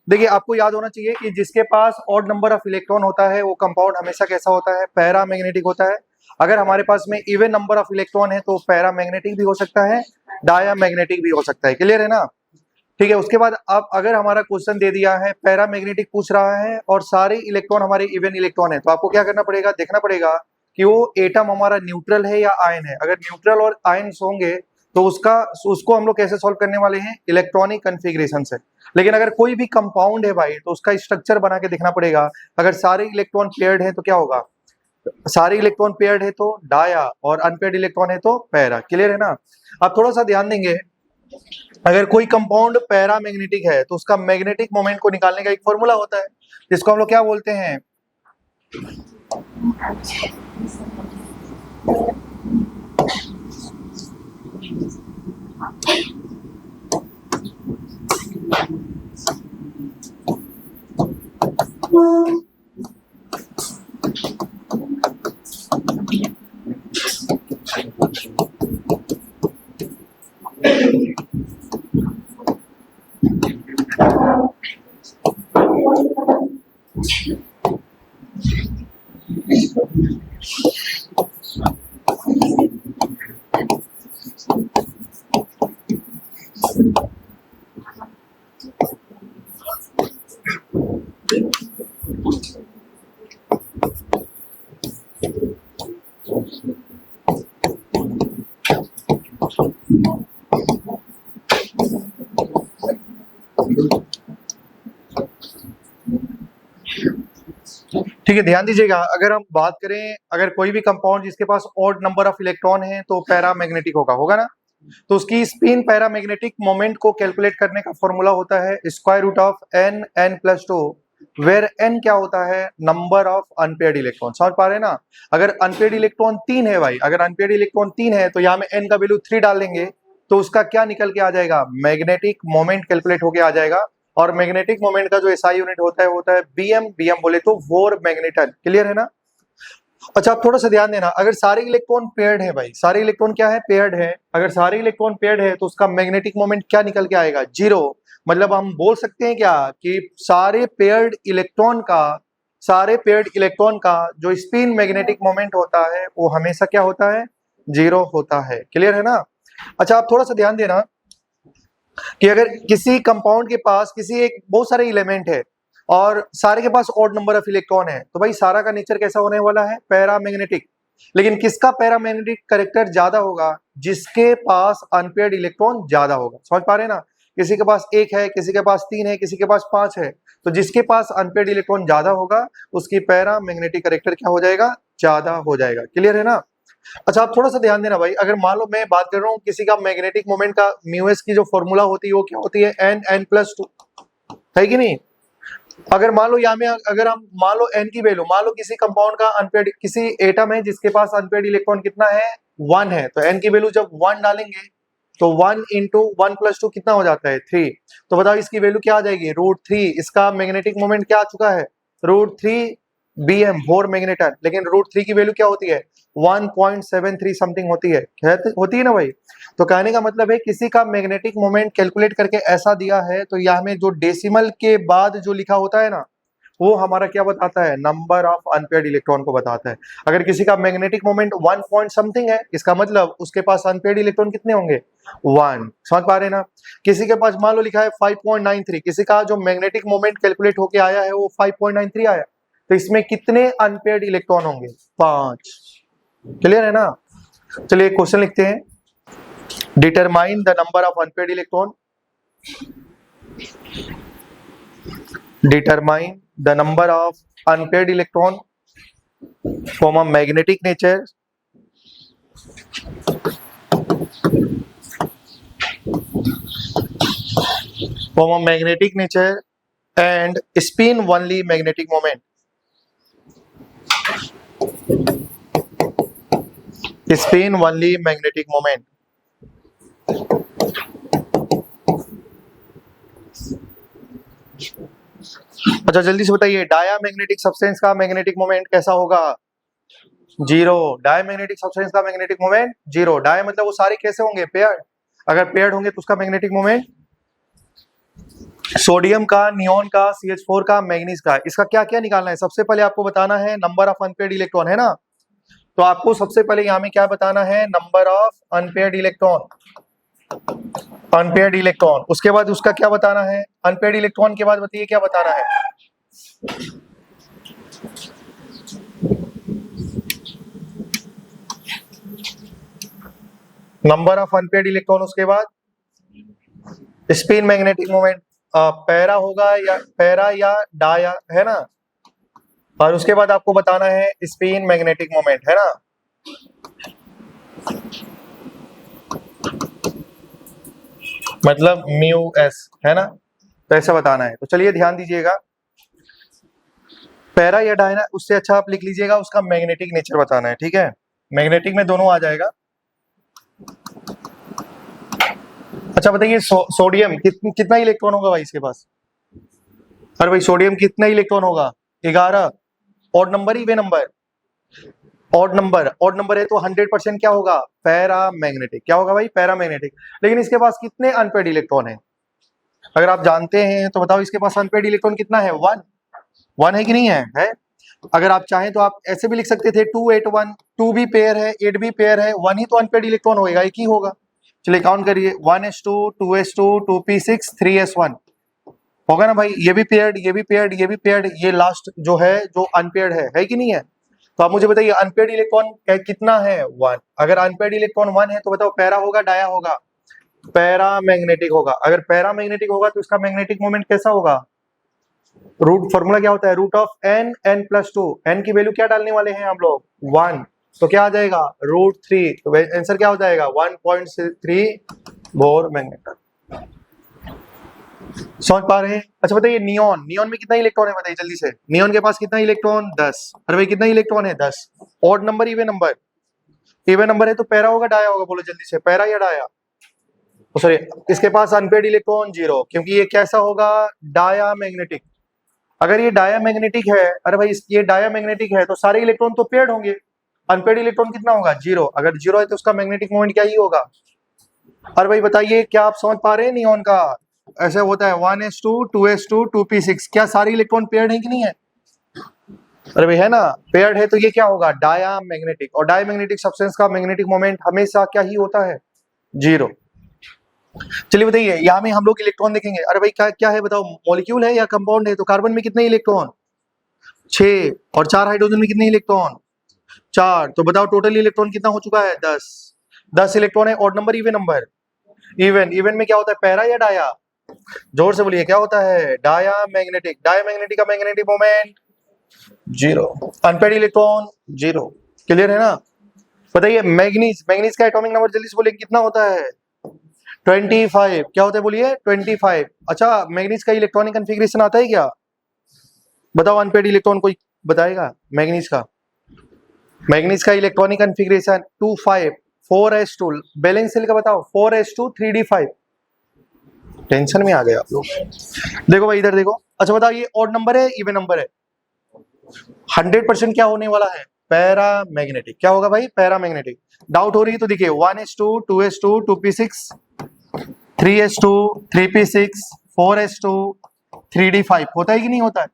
देखिए आपको याद होना चाहिए कि जिसके पास ऑड नंबर ऑफ इलेक्ट्रॉन होता है वो कंपाउंड हमेशा कैसा होता है, पैरा मैग्नेटिक होता है। अगर हमारे पास में इवन नंबर ऑफ इलेक्ट्रॉन है तो पैरा मैग्नेटिक भी हो सकता है, डाया मैग्नेटिक भी हो सकता है। क्लियर है ना? ठीक है। उसके बाद अब अगर हमारा क्वेश्चन दे दिया है पैरा मैग्नेटिक पूछ रहा है और सारे इलेक्ट्रॉन हमारे इवन इलेक्ट्रॉन है, तो आपको क्या करना पड़ेगा, देखना पड़ेगा कि वो एटम हमारा न्यूट्रल है या आयन है। अगर न्यूट्रल और आयन्स होंगे तो उसको हम लोग कैसे सॉल्व करने वाले हैं, इलेक्ट्रॉनिक कन्फिग्रेशन से। लेकिन अगर कोई भी कंपाउंड है भाई तो उसका स्ट्रक्चर बना के देखना पड़ेगा। अगर सारे इलेक्ट्रॉन पेयर्ड है तो क्या होगा, सारे इलेक्ट्रॉन पेयर्ड है तो डाया और अनपेयर्ड इलेक्ट्रॉन है तो पैरा। क्लियर है ना? आप थोड़ा सा ध्यान देंगे, अगर कोई कंपाउंड पैरा मैग्नेटिक है तो उसका मैग्नेटिक मोमेंट को निकालने का एक फॉर्मूला होता है जिसको हम लोग क्या बोलते हैं, ठीक है ध्यान दीजिएगा। अगर हम बात करें, अगर कोई भी कंपाउंड जिसके पास ऑड नंबर ऑफ इलेक्ट्रॉन है तो पैरा मैग्नेटिक होगा ना। तो उसकी स्पिन पैरा मैग्नेटिक मोमेंट को कैलकुलेट करने का फॉर्मूला होता है square root of N N plus two, where N क्या होता है, नंबर ऑफ अनपेयर्ड इलेक्ट्रॉन। समझ पा रहे हैं ना? अगर अनपेयर्ड इलेक्ट्रॉन 3 है भाई, अगर अनपेयर्ड इलेक्ट्रॉन 3 है तो यहाँ में एन का वैल्यू 3 डाल देंगे तो उसका क्या निकल के आ जाएगा, मैग्नेटिक मोमेंट कैलकुलेट होके आ जाएगा। और मैग्नेटिक मोमेंट का जो एसआई यूनिट होता है बीएम, बीएम बोले तो वोर मैग्नेटन। क्लियर है ना? अच्छा आप थोड़ा सा ध्यान देना, अगर सारे इलेक्ट्रॉन पेयर्ड है भाई, सारे इलेक्ट्रॉन क्या है, पेयर्ड है। अगर सारे इलेक्ट्रॉन पेयर्ड है तो उसका मैग्नेटिक मोमेंट क्या निकल के आएगा, जीरो। मतलब हम बोल सकते हैं क्या कि सारे पेयर्ड इलेक्ट्रॉन का जो स्पिन मैग्नेटिक मोमेंट होता है वो हमेशा क्या होता है, जीरो होता है। क्लियर है ना? अच्छा आप थोड़ा सा ध्यान देना कि अगर किसी कंपाउंड के पास किसी एक बहुत सारे एलिमेंट है और सारे के पास ऑड नंबर ऑफ इलेक्ट्रॉन है तो भाई सारा का नेचर कैसा होने वाला है, पैरामैग्नेटिक। लेकिन किसका पैरामैग्नेटिक कैरेक्टर ज्यादा होगा, जिसके पास अनपेयर्ड इलेक्ट्रॉन ज्यादा होगा। समझ पा रहे हैं ना? किसी के पास 1 है, किसी के पास 3 है, किसी के पास 5 है, तो जिसके पास अनपेयर्ड इलेक्ट्रॉन ज्यादा होगा उसकी पैरामैग्नेटिक कैरेक्टर क्या हो जाएगा, ज्यादा हो जाएगा। क्लियर है ना? अच्छा आप थोड़ा सा ध्यान देना भाई, अगर मान लो मैं बात कर रहा हूँ किसी का मैग्नेटिक मोमेंट का म्यू एस की जो फॉर्मूला होती है वो क्या होती है, एन एन प्लस टू, है कि नहीं? अगर मान लो यहाँ में अगर हम मान लो एन की वैल्यू, मान लो किसी कंपाउंड का अनपेयर्ड, किसी एटम है जिसके पास अनपेयर्ड इलेक्ट्रॉन कितना है, 1 है, तो एन की वैल्यू जब 1 डालेंगे तो 1 इंटू 1 प्लस 2 कितना हो जाता है, 3। तो बताओ इसकी वैल्यू क्या आ जाएगी, √3। इसका मैग्नेटिक मोमेंट क्या आ चुका है, √3 बीएम, वोर मैग्नेटन। लेकिन √3 की वैल्यू क्या होती है, 1.73 समथिंग होती है ना भाई। तो कहने का मतलब है किसी का मैग्नेटिक मोमेंट कैलकुलेट करके ऐसा दिया है तो यहाँ में जो डेसिमल के बाद जो लिखा होता है ना वो हमारा क्या बताता है, नंबर ऑफ अनपेयर्ड इलेक्ट्रॉन को बताता है। अगर किसी का मैग्नेटिक मोमेंट 1 पॉइंट समथिंग है, इसका मतलब उसके पास अनपेयर्ड इलेक्ट्रॉन कितने होंगे, 1। समझ पा रहे हैं ना? किसी के पास मान लो लिखा है 5.93, किसी का जो मैग्नेटिक मोमेंट कैलकुलेट होके आया है वो 5.93 आया, तो इसमें कितने अनपेयर्ड इलेक्ट्रॉन होंगे, 5। क्लियर है ना? चलिए क्वेश्चन लिखते हैं, determine the number of unpaired electron, determine the number of unpaired electron from a magnetic nature and spin only magnetic moment, spin only magnetic moment। अच्छा जल्दी से बताइए, डाया मैग्नेटिक सब्सटेंस का मैग्नेटिक मोमेंट कैसा होगा, zero. Dia magnetic substance का magnetic moment zero. Dia मतलब वो सारे कैसे होंगे, पेयर्ड। अगर पेयर्ड होंगे तो उसका मैग्नेटिक मोमेंट सोडियम का, नियोन का, CH4 का, मैग्नीज का, इसका क्या क्या निकालना है? सबसे पहले आपको बताना है नंबर ऑफ अनपेयर्ड इलेक्ट्रॉन, है ना? तो आपको सबसे पहले यहाँ में क्या बताना है? Number of unpaired electron, unpaired electron. उसके बाद उसका क्या बताना है? अनपेयर्ड इलेक्ट्रॉन के बाद बताइए क्या बताना है? नंबर ऑफ अनपेयर्ड इलेक्ट्रॉन, उसके बाद स्पिन मैग्नेटिक मोमेंट, पैरा होगा या पैरा या डाया, है ना? और उसके बाद आपको बताना है स्पिन मैग्नेटिक मोमेंट, है ना? मतलब म्यू एस, है ना? तो ऐसा बताना है। तो चलिए ध्यान दीजिएगा, पैरा या डायना, उससे अच्छा आप लिख लीजिएगा उसका मैग्नेटिक नेचर बताना है, ठीक है? मैग्नेटिक में दोनों आ जाएगा। अच्छा बताइए, सोडियम कितना इलेक्ट्रॉन होगा भाई इसके पास? अरे भाई सोडियम कितना इलेक्ट्रॉन होगा? 11। Odd number, even number? Odd number. Odd number है तो 100% क्या होगा? Para magnetic. क्या होगा भाई? Para magnetic. लेकिन इसके पास कितने अनपेयर्ड इलेक्ट्रॉन है? अगर आप जानते हैं तो बताओ, इसके पास अनपेयर्ड इलेक्ट्रॉन कितना है? 1। 1 है कि नहीं है? है। अगर आप चाहें तो आप ऐसे भी लिख सकते थे 2 8 1। 2 भी पेयर है, 8 भी पेयर है, 1 ही तो अनपेयर्ड इलेक्ट्रॉन होगा, एक ही होगा। चलिए काउंट करिए, 1s2 2s2 2p6 3s1 होगा ना भाई? ये भी पेयर्ड, ये भी पेयर्ड, ये भी पेयर्ड, ये लास्ट जो है जो अनपेयर्ड है कि नहीं है? तो आप मुझे बताइए अनपेयर्ड इलेक्ट्रॉन कितना है? 1। अगर अनपेयर्ड इलेक्ट्रॉन 1 है तो बताओ पैरा होगा डाया होगा? पैरा मैग्नेटिक होगा। अगर पैरा मैग्नेटिक होगा तो इसका मैग्नेटिक मोमेंट कैसा होगा? रूट फॉर्मूला क्या होता है? Root of n, n+2। n की वैल्यू क्या डालने वाले हैं हम लोग? 1। तो क्या आ जाएगा? √3। तो आंसर क्या हो जाएगा? 1.3 बोर मैग्नेट। समझ पा रहे हैं? अच्छा बताइए, नियोन, नियोन में कितना इलेक्ट्रॉन है बताइए जल्दी से? नियोन के पास कितना इलेक्ट्रॉन? 10। अरे भाई कितना इलेक्ट्रॉन है? 10। Odd number, even number? Even number है तो पैरा होगा डाया होगा? बोलो जल्दी से, पैरा या डाया? सॉरी, इसके पास अनपेयर्ड इलेक्ट्रॉन 0, क्योंकि ये कैसा होगा? Diamagnetic. अगर ये डाया मैग्नेटिक है, अरे भाई ये डाया मैग्नेटिक है तो सारे इलेक्ट्रॉन तो पेयर्ड होंगे। अनपेयर्ड इलेक्ट्रॉन कितना होगा? 0। अगर 0 है तो उसका मैग्नेटिक मोमेंट क्या ही होगा? अरे भाई बताइए, क्या आप समझ पा रहे हैं नियोन का? ऐसे होता है 1s2 2s2 2p6। क्या सारे इलेक्ट्रॉन पेयर्ड है कि नहीं है? अरे भाई है ना, पेयर्ड है तो ये क्या होगा? Diamagnetic. और डाया मैग्नेटिक सब्सटेंस का मैग्नेटिक मोमेंट हमेशा क्या ही होता है? 0। चलिए बताइए, यहाँ में हम लोग इलेक्ट्रॉन देखेंगे। अरे भाई क्या क्या है बताओ? मॉलिक्यूल है या कंपाउंड है? तो कार्बन में कितने इलेक्ट्रॉन? 6। और 4 हाइड्रोजन में कितने इलेक्ट्रॉन? 4। तो बताओ टोटल इलेक्ट्रॉन कितना हो चुका है? 10। 10 इलेक्ट्रॉन है। Odd number, even number? Even. Even में क्या होता है? पैरा या डाया? जोर से बोलिए, क्या होता है? Diamagnetic. डाया मैग्नेटिक का magnetic moment 0। Unpaired electron 0। Clear है ना? बताइए मैग्नीज, मैग्नीज का एटॉमिक नंबर जल्दी से बोलिए, कितना होता है? 25। क्या होता है बोलिए? 25। अच्छा, मैग्नीज का इलेक्ट्रॉनिक कन्फिग्रेशन आता है क्या? बताओ, अनपेयर्ड इलेक्ट्रॉन कोई बताएगा मैग्नीज का? मैग्नीज का electronic configuration 25 4s2। Balance cell का बताओ? 4s2 3d5। टेंशन में आ गए आप लोग। देखो भाई इधर देखो। अच्छा बताओ, ये ऑड नंबर है, इवन नंबर है? 100% क्या होने वाला है? Para magnetic. क्या होगा भाई? Para magnetic. डाउट हो रही है तो देखिए, 1s2 2s2 2p6 3s2 3p6 4s2 3d5 होता है कि नहीं होता है?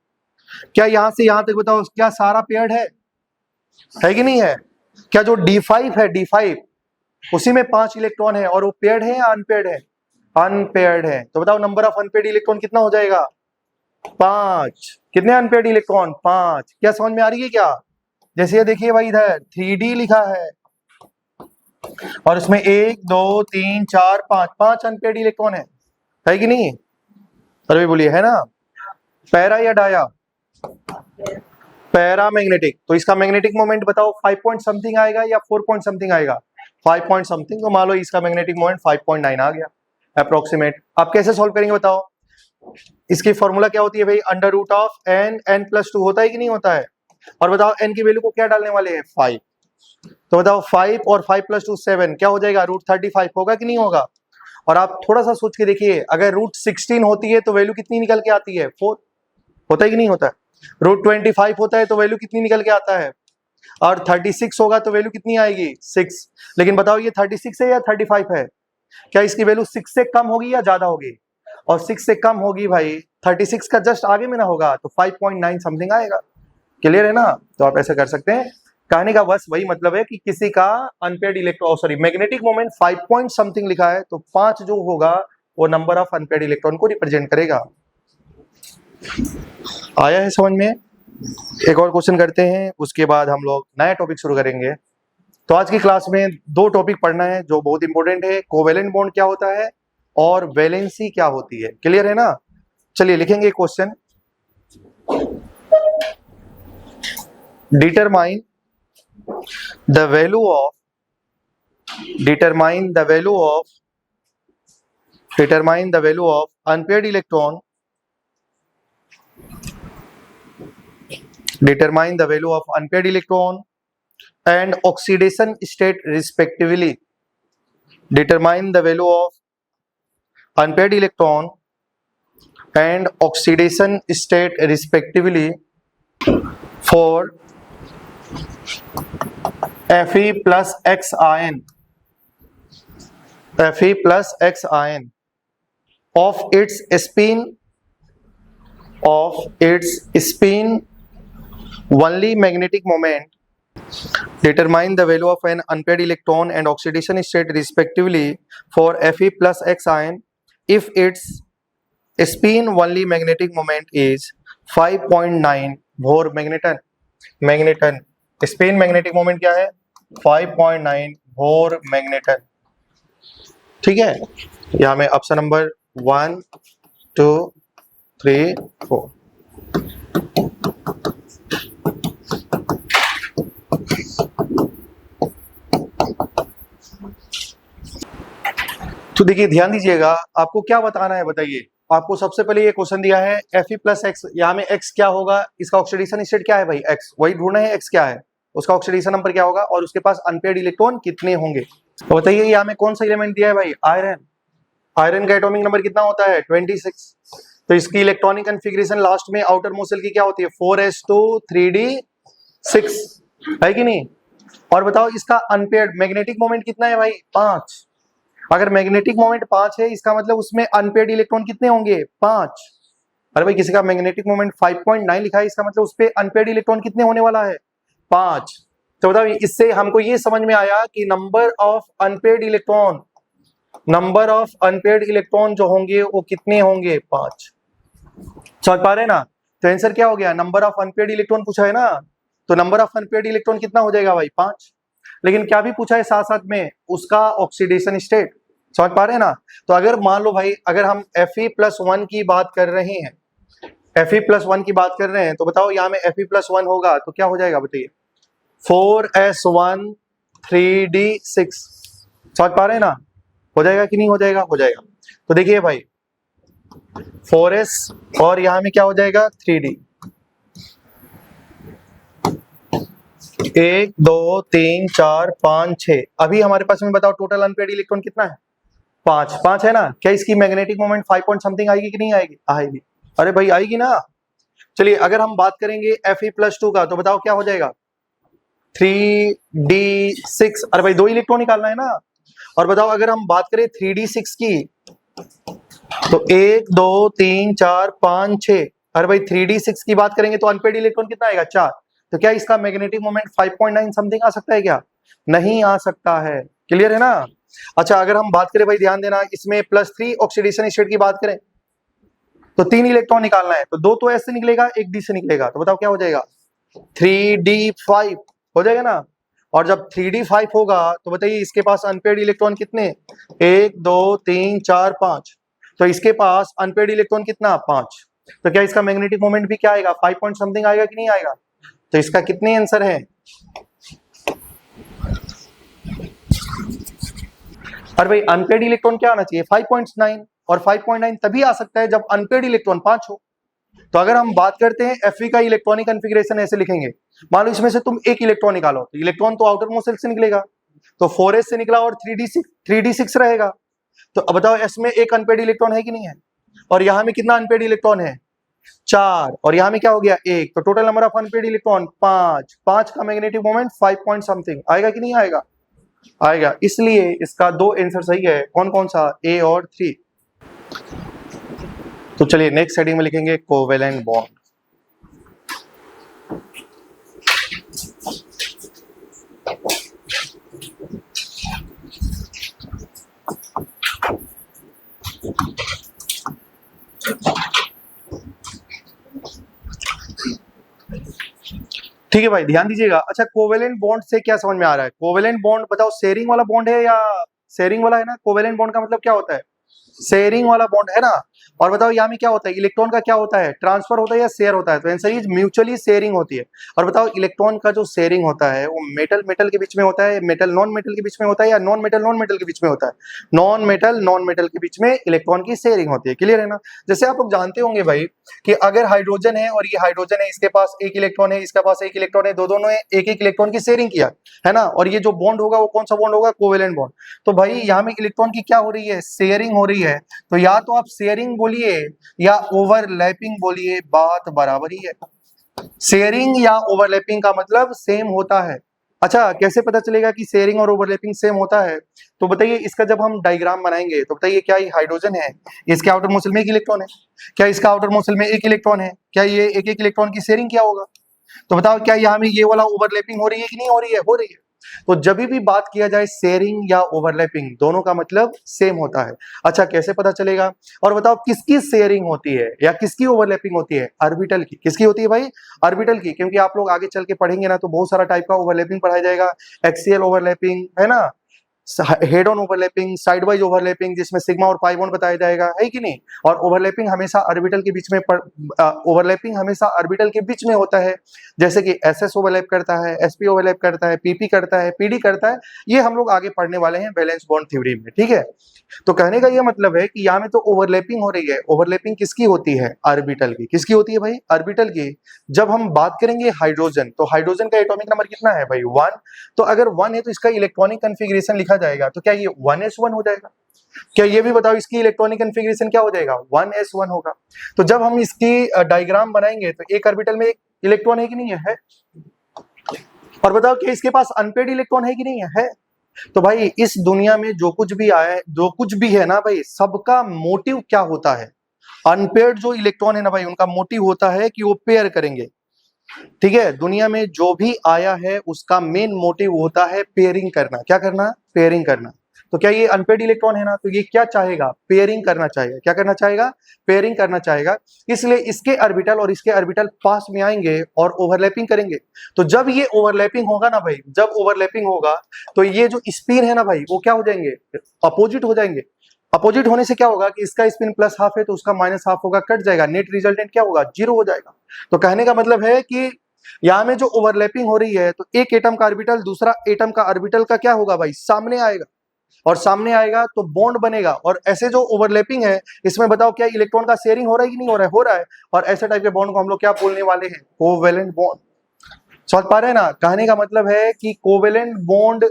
क्या यहां से यहां तक बताओ, क्या सारा पेयर्ड है कि नहीं है? क्या जो d5 है, d5 उसी में 5 इलेक्ट्रॉन है और वो पेयर्ड है या अनपेयर्ड है? अनपेयर्ड है। तो बताओ नंबर ऑफ अनपेयर्ड इलेक्ट्रॉन कितना हो जाएगा? 5। कितने अनपेयर्ड इलेक्ट्रॉन? 5। क्या समझ में आ रही है क्या? जैसे ये देखिए भाई, इधर 3d लिखा है और इसमें 1 2 3 4 5 5 अनपेयर्ड इलेक्ट्रॉन है कि नहीं? अरे भाई बोलिए, है ना? पैरा या डाया? Para magnetic. तो इसका मैग्नेटिक मोमेंट बताओ, 5 पॉइंट समथिंग आएगा या 4 पॉइंट समथिंग आएगा? 5 पॉइंट समथिंग। तो मान लो इसका मैग्नेटिक मोमेंट 5.9 आ गया अप्रोक्सीमेट। आप कैसे सॉल्व करेंगे बताओ? इसकी फॉर्मूला क्या होती है भाई? Under root of n, n+2 होता है कि नहीं होता है? और बताओ n की वैल्यू को क्या डालने वाले हैं? 5। तो बताओ 5 और 5+2 7, क्या हो जाएगा? √35 होगा कि नहीं होगा? और आप थोड़ा सा सोच के देखिए, अगर √16 होती है तो वैल्यू कितनी निकल के आती है? 4। होता है कि नहीं होता है? √25 होता है तो वैल्यू कितनी निकल के आता है? और 36 होगा तो वैल्यू कितनी आएगी? 6। लेकिन बताओ ये 36 है या 35 है? क्या इसकी वैल्यू 6 से कम होगी या ज्यादा होगी? और 6 से कम होगी भाई 36 का जस्ट आगे में ना होगा तो 5.9 समथिंग आएगा। क्लियर है ना? तो आप ऐसा कर सकते हैं। कहने का बस वही मतलब है कि किसी का unpaired electron sorry magnetic moment 5 point something लिखा है तो 5 जो होगा वो नंबर ऑफ अनपेयर्ड इलेक्ट्रॉन को रिप्रेजेंट करेगा। आया है समझ में? एक और क्वेश्चन करते हैं, उसके बाद हम लोग नया टॉपिक शुरू करेंगे। तो आज की क्लास में 2 टॉपिक पढ़ना है जो बहुत इंपॉर्टेंट है। कोवेलेंट बॉन्ड क्या होता है और वैलेंसी क्या होती है। क्लियर है ना? चलिए लिखेंगे question. Determine the value of unpaired electron and oxidation state respectively. Determine the value of unpaired electron and oxidation state respectively for Fe plus X ion of its spin only magnetic moment. Determine the value of an unpaired electron and oxidation state respectively for Fe plus X ion if its spin only magnetic moment is 5.9 Bohr magneton spin magnetic moment क्या है 5.9 Bohr magneton. ठीक है, यहां में option number 1 2 3 4। तो देखिए ध्यान दीजिएगा, आपको क्या बताना है बताइए। आपको सबसे पहले ये क्वेश्चन दिया है Fe प्लस एक्स, यहाँ में x क्या होगा, इसका ऑक्सीडेशन स्टेट क्या है भाई x, वही ढूंढना है x क्या है, उसका ऑक्सीडेशन नंबर क्या होगा और उसके पास अनपेयर्ड इलेक्ट्रॉन कितने होंगे। तो बताइए यहाँ में कौन सा एलिमेंट दिया है भाई आयरन का एटॉमिक नंबर कितना होता है 26। तो इसकी इलेक्ट्रॉनिक कन्फिग्रेशन लास्ट में आउटर मोस्ट शेल की क्या होती है 4s2 3d6 है कि नहीं। और बताओ इसका अनपेयर्ड मैग्नेटिक मोमेंट कितना है भाई 5। अगर मैग्नेटिक मोमेंट 5 है इसका मतलब उसमें अनपेयर्ड इलेक्ट्रॉन कितने होंगे 5। अरे भाई किसी का मैग्नेटिक मोमेंट 5.9 लिखा है इसका मतलब उस पे अनपेयर्ड इलेक्ट्रॉन कितने होने वाला है 5। तो बताओ इससे हमको ये समझ में आया कि नंबर ऑफ अनपेयर्ड इलेक्ट्रॉन जो होंगे वो कितने होंगे 5। समझ पा रहे हैं ना? तो आंसर क्या हो गया, नंबर ऑफ अनपेयर्ड इलेक्ट्रॉन पूछा है ना, तो नंबर ऑफ अनपेयर्ड इलेक्ट्रॉन कितना हो जाएगा भाई 5। लेकिन क्या भी पूछा है साथ साथ में उसका ऑक्सीडेशन स्टेट। समझ पा रहे हैं ना? तो अगर मान लो भाई अगर हम Fe+1 की बात कर रहे हैं तो बताओ यहाँ में Fe+1 होगा तो क्या हो जाएगा बताइए 4s1 3d6। समझ पा रहे हैं ना? हो जाएगा कि नहीं हो जाएगा? हो जाएगा। तो देखिए भाई 4s और यहाँ में क्या हो जाएगा 3d, 1 2 3 4 5 6। अभी हमारे पास में बताओ टोटल अनपेयर्ड इलेक्ट्रॉन कितना है 5 है ना। क्या इसकी मैग्नेटिक मोमेंट 5 पॉइंट समथिंग आएगी कि नहीं आएगी? आएगी। अरे भाई आएगी ना। चलिए अगर हम बात करेंगे Fe+2 का तो बताओ क्या हो जाएगा 3d6। अरे भाई 2 इलेक्ट्रॉन निकालना है ना। और बताओ अगर हम बात करें 3d6 की तो 1 2 3 4 5 6। अरे भाई 3d6 की बात करेंगे तो अनपेयर्ड इलेक्ट्रॉन कितना आएगा 4। तो क्या इसका मैग्नेटिक मोमेंट 5.9 समथिंग आ सकता है क्या? नहीं आ सकता है। क्लियर है ना? अच्छा अगर हम बात करें भाई ध्यान देना इसमें +3 ऑक्सीडेशन स्टेट की बात करें तो 3 इलेक्ट्रॉन निकालना है तो 2 तो S से निकलेगा 1 D से निकलेगा। तो बताओ क्या हो जाएगा 3d5 हो जाएगा ना। और जब 3d5 होगा तो बताइए इसके पास अनपेयर्ड इलेक्ट्रॉन कितने 1 2 3 4 5। तो इसके पास अनपेयर्ड इलेक्ट्रॉन कितना 5। तो क्या इसका मैग्नेटिक मोमेंट भी क्या आएगा 5 पॉइंट समथिंग आएगा कि नहीं आएगा? तो इसका कितने आंसर है? अरे भाई अनपेयर्ड इलेक्ट्रॉन क्या आना चाहिए 5.9 और 5.9 तभी आ सकता है जब अनपेयर्ड इलेक्ट्रॉन 5 हो। तो अगर हम बात करते हैं Fe का इलेक्ट्रॉनिक कन्फिग्रेशन ऐसे लिखेंगे, मान लो इसमें से तुम एक इलेक्ट्रॉन निकालो तो इलेक्ट्रॉन तो आउटर मोस्ट शेल से निकलेगा तो 4s से निकला और 3d6 रहेगा। तो अब बताओ इसमें एक अनपेयर्ड इलेक्ट्रॉन है कि नहीं है? और यहाँ में कितना अनपेयर्ड इलेक्ट्रॉन है 4 और यहाँ में क्या हो गया 1। तो total number of unpaired electron 5 का मैग्नेटिक मोमेंट 5 पॉइंट समथिंग आएगा कि नहीं आएगा? आएगा। इसलिए इसका 2 आंसर सही है। कौन कौन सा? A और 3। तो चलिए नेक्स्ट हेडिंग में लिखेंगे कोवेलेंट बॉन्ड। ठीक है भाई, ध्यान दीजिएगा। अच्छा, कोवेलेंट बॉन्ड से क्या समझ में आ रहा है? कोवेलेंट बॉन्ड बताओ, शेयरिंग वाला बॉन्ड है या शेयरिंग वाला है ना? कोवेलेंट बॉन्ड का मतलब क्या होता है? शेयरिंग वाला बॉन्ड है ना। और बताओ यहाँ में क्या होता है? इलेक्ट्रॉन का क्या होता है? ट्रांसफर होता है या शेयर होता है? तो आंसर इज म्यूचुअली शेयरिंग होती है। और बताओ इलेक्ट्रॉन का जो शेयरिंग होता है वो मेटल मेटल के बीच में होता है, मेटल नॉन मेटल के बीच में होता है, या नॉन मेटल के बीच में होता है? नॉन मेटल के बीच में इलेक्ट्रॉन की शेयरिंग होती है। क्लियर है ना? जैसे आप लोग जानते होंगे भाई कि अगर हाइड्रोजन है और ये हाइड्रोजन है, इसके पास एक इलेक्ट्रॉन है, इसके पास एक इलेक्ट्रॉन है, दोनों ने एक एक इलेक्ट्रॉन की शेयरिंग किया है ना। और ये जो बॉन्ड होगा वो कौन सा बॉन्ड होगा? Covalent bond. तो भाई यहाँ में इलेक्ट्रॉन की क्या हो रही है? शेयरिंग हो रही है। तो या तो आप शेयरिंग बोलिए या ओवरलैपिंग बोलिए, बात बराबर ही है। शेयरिंग या ओवरलैपिंग का मतलब सेम होता है। अच्छा, कैसे पता चलेगा कि शेयरिंग और ओवरलैपिंग सेम होता है? तो बताइए, इसका जब हम डायग्राम बनाएंगे तो बताइए, क्या ये हाइड्रोजन है, इसके आउटर मोशन में एक इलेक्ट्रॉन है, क्या इसका आउटर मोशन में एक इलेक्ट्रॉन है, क्या ये एक एक इलेक्ट्रॉन की शेयरिंग क्या होगा? तो बताओ, क्या यहाँ में ये वाला ओवरलैपिंग हो रही है कि नहीं हो रही है? हो रही है। तो जब भी बात किया जाए शेयरिंग या ओवरलैपिंग, दोनों का मतलब सेम होता है। अच्छा, कैसे पता चलेगा? और बताओ किसकी शेयरिंग होती है या किसकी ओवरलैपिंग होती है? ऑर्बिटल की। किसकी होती है भाई? ऑर्बिटल की। क्योंकि आप लोग आगे चल के पढ़ेंगे ना तो बहुत सारा टाइप का ओवरलैपिंग पढ़ाया जाएगा। एक्सियल ओवरलैपिंग है ना, head on overlapping, side wise overlapping, जिसमें सिग्मा और पाई बॉन्ड बताया जाएगा, है कि नहीं? और ओवरलैपिंग हमेशा ऑर्बिटल के बीच में ओवरलैपिंग हमेशा ऑर्बिटल के बीच में होता है। जैसे कि एसएस ओवरलैप करता है, एसपी ओवरलैप करता है, पीपी करता है, पीडी करता है। ये हम लोग आगे पढ़ने वाले हैं वैलेंस बॉन्ड थ्योरी में। ठीक है, तो कहने का ये मतलब है कि यहाँ में तो ओवरलैपिंग हो रही है। ओवरलैपिंग किसकी होती है? ऑर्बिटल की। किसकी होती है भाई? ऑर्बिटल की। जब हम बात करेंगे हाइड्रोजन, तो हाइड्रोजन का एटॉमिक नंबर कितना है भाई? 1। तो अगर 1 है तो इसका इलेक्ट्रॉनिक कन्फिगरेशन लिखा जाएगा, तो क्या ये 1s1 हो जाएगा? क्या ये भी बताओ, इसकी इलेक्ट्रॉनिक कन्फिगरेशन क्या हो जाएगा? 1s1 होगा। तो जब हम इसकी डायग्राम बनाएंगे तो एक ऑर्बिटल में एक इलेक्ट्रॉन है कि नहीं है? और बताओ कि इसके पास अनपेड इलेक्ट्रॉन है कि नहीं है? तो भाई इस दुनिया में जो कुछ भी आया है, जो कुछ भी है ना भाई, सबका मोटिव क्या होता है? अनपेयर्ड जो इलेक्ट्रॉन है ना भाई, उनका मोटिव होता है कि वो पेयर करेंगे। ठीक है, दुनिया में जो भी आया है उसका मेन मोटिव होता है पेयरिंग करना। क्या करना? पेयरिंग करना। तो क्या ये अनपेड इलेक्ट्रॉन है ना, तो ये क्या चाहेगा? पेयरिंग करना चाहेगा। क्या करना चाहेगा? पेयरिंग करना चाहेगा। इसलिए इसके ऑर्बिटल और इसके ऑर्बिटल पास में आएंगे और ओवरलैपिंग करेंगे। तो जब ये ओवरलैपिंग होगा ना भाई, जब ओवरलैपिंग होगा तो ये जो स्पिन है ना भाई, वो क्या हो जाएंगे? अपोजिट हो जाएंगे। अपोजिट होने से क्या होगा कि इसका स्पिन प्लस हाफ है तो उसका माइनस हाफ होगा, कट जाएगा, नेट रिजल्टेंट क्या होगा? 0 हो जाएगा। तो कहने का मतलब है कि यहाँ में जो ओवरलैपिंग हो रही है तो एक एटम का ऑर्बिटल दूसरा एटम का ऑर्बिटल का क्या होगा भाई? सामने आएगा। और सामने आएगा तो बॉन्ड बनेगा। और ऐसे जो ओवरलैपिंग है इसमें बताओ क्या इलेक्ट्रॉन का शेयरिंग हो रहा है कि नहीं हो रहा है? हो रहा है। और ऐसे टाइप के बॉन्ड को हम लोग क्या बोलने वाले हैं? Covalent bond. समझ पा रहे हैं ना? कहने का मतलब है कि कोवेलेंट बॉन्ड,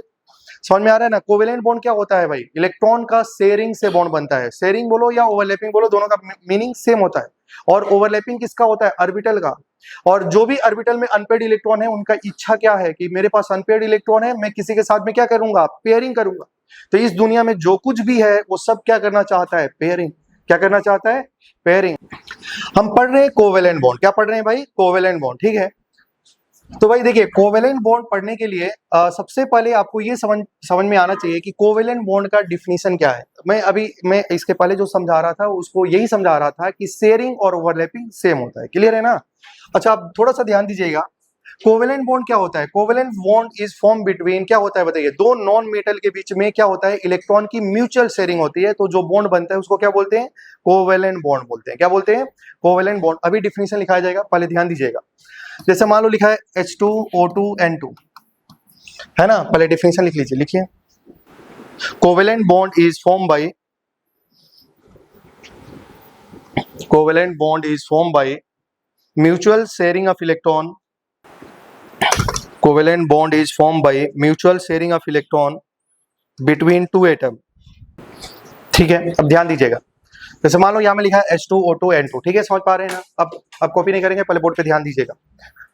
समझ में आ रहा है ना? कोवेलेंट बॉन्ड क्या होता है भाई? इलेक्ट्रॉन का शेयरिंग से बॉन्ड बनता है। शेयरिंग बोलो या ओवरलैपिंग बोलो, दोनों का मीनिंग सेम होता है। और ओवरलैपिंग किसका होता है? ऑर्बिटल का। और जो भी ऑर्बिटल में अनपेयर्ड इलेक्ट्रॉन है उनका इच्छा क्या है कि मेरे पास अनपेयर्ड इलेक्ट्रॉन है, मैं किसी के साथ में क्या करूंगा? पेयरिंग करूंगा। तो इस दुनिया में जो कुछ भी है वो सब क्या करना चाहता है? पेयरिंग। क्या करना चाहता है? पेयरिंग। हम पढ़ रहे हैं कोवेलेंट बॉन्ड। क्या पढ़ रहे हैं भाई? Covalent bond. ठीक है, तो भाई देखिए, कोवेलेंट बॉन्ड पढ़ने के लिए सबसे पहले आपको ये समझ में आना चाहिए कि कोवेलेंट बॉन्ड का डिफिनीशन क्या है। मैं इसके पहले जो समझा रहा था उसको यही समझा रहा था कि शेयरिंग और ओवरलैपिंग सेम होता है। क्लियर है ना? अच्छा, आप थोड़ा सा ध्यान दीजिएगा। कोवेलेंट बॉन्ड क्या होता है? Covalent bond is form between, क्या होता है बताइए? दो नॉन मेटल के बीच में क्या होता है? इलेक्ट्रॉन की म्यूचुअल शेयरिंग होती है। तो जो बॉन्ड बनता है उसको क्या बोलते हैं? कोवेलेंट बॉन्ड बोलते हैं। क्या बोलते हैं? Covalent bond. अभी डिफिनीशन लिखाया जाएगा, पहले ध्यान दीजिएगा। जैसे मान लो लिखा है H2O2N2, है ना? पहले डिफिनेशन लिख लीजिए, लिखिए। Covalent bond is form by mutual sharing of electron. Covalent bond is form by mutual sharing of electron between two atom. ठीक है, अब ध्यान दीजिएगा। जैसे मान लो यहाँ में लिखा है H2O2N2। ठीक है, समझ पा रहे हैं ना? अब कॉपी नहीं करेंगे, पहले बोर्ड पे ध्यान दीजिएगा।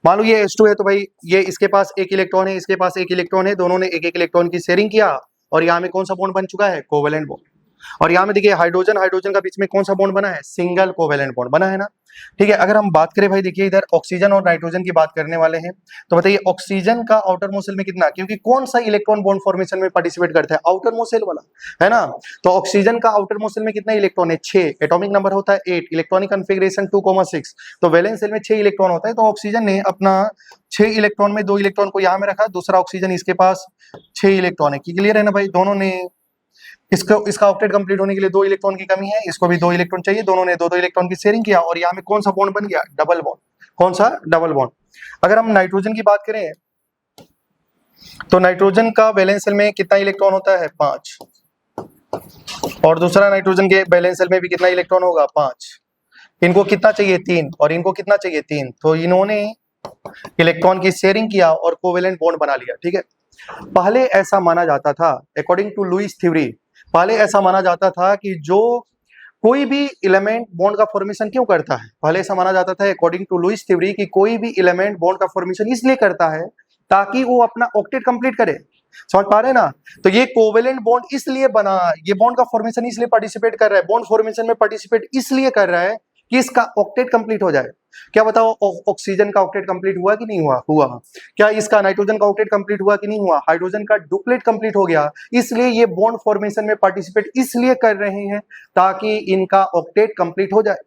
मान लो ये H2 है तो भाई ये इसके पास एक इलेक्ट्रॉन है, इसके पास एक इलेक्ट्रॉन है, दोनों ने एक एक इलेक्ट्रॉन की शेयरिंग किया और यहाँ में कौन सा बॉन्ड बन चुका है? Covalent bond. और यहाँ में देखिए हाइड्रोजन हाइड्रोजन का बीच में कौन सा बॉन्ड बना है, सिंगल कोवेलेंट बॉन्ड बना है ना। ठीक है, अगर हम बात करें भाई देखिए इधर ऑक्सीजन और नाइट्रोजन की बात करने वाले हैं, तो बताइए ऑक्सीजन का आउटर मोस्ट शेल में कितना, क्योंकि कौन सा इलेक्ट्रॉन बॉन्ड फॉर्मेशन में पार्टिसिपेट करता है, आउटर मोस्ट शेल वाला, है ना। तो ऑक्सीजन का आउटर मोस्ट शेल में कितना इलेक्ट्रॉन है, 6, एटॉमिक नंबर होता है 8, इलेक्ट्रॉनिक कॉन्फ़िगरेशन 2,6, तो वैलेंस शेल में 6 इलेक्ट्रॉन होता है। तो ऑक्सीजन ने अपना 6 इलेक्ट्रॉन में 2 इलेक्ट्रॉन को यहाँ में रखा, दूसरा ऑक्सीजन इसके पास 6 इलेक्ट्रॉन है। क्लियर है ना भाई, दोनों ने इसका ऑक्टेट कंप्लीट होने के लिए 2 इलेक्ट्रॉन की कमी है, इसको भी 2 इलेक्ट्रॉन चाहिए, दोनों ने 2-2 इलेक्ट्रॉन की शेयरिंग किया और यहाँ में कौन सा बॉन्ड बन गया, डबल बॉन्ड। कौन सा, डबल बॉन्ड। अगर हम नाइट्रोजन की बात करें तो नाइट्रोजन का वैलेंस शेल में कितना इलेक्ट्रॉन होता है, 5, और दूसरा नाइट्रोजन के वैलेंस शेल में भी कितना इलेक्ट्रॉन होगा, 5। इनको कितना चाहिए, 3, और इनको कितना चाहिए, 3। तो इन्होंने इलेक्ट्रॉन की शेयरिंग किया और कोवेलेंट बॉन्ड बना लिया। ठीक है, पहले ऐसा माना जाता था, अकॉर्डिंग टू लुईस थ्योरी, पहले ऐसा माना जाता था कि जो कोई भी एलिमेंट बॉन्ड का फॉर्मेशन क्यों करता है, पहले ऐसा माना जाता था अकॉर्डिंग टू लुईस थ्योरी कि कोई भी एलिमेंट बॉन्ड का फॉर्मेशन इसलिए करता है ताकि वो अपना ऑक्टेट कंप्लीट करे। समझ पा रहे हैं ना। तो ये कोवेलेंट बॉन्ड इसलिए बना, ये बॉन्ड का फॉर्मेशन इसलिए पार्टिसिपेट कर रहा है, बॉन्ड फॉर्मेशन में पार्टिसिपेट इसलिए कर रहा है कि इसका ऑक्टेट कंप्लीट हो जाए। क्या बताओ, ऑक्सीजन का ऑक्टेट कंप्लीट हुआ कि नहीं हुआ, हुआ। क्या इसका नाइट्रोजन का ऑक्टेट कंप्लीट हुआ कि नहीं हुआ, हाइड्रोजन का डुप्लेट कंप्लीट हो गया। इसलिए ये बॉन्ड फॉर्मेशन में पार्टिसिपेट इसलिए कर रहे हैं ताकि इनका ऑक्टेट कंप्लीट हो जाए।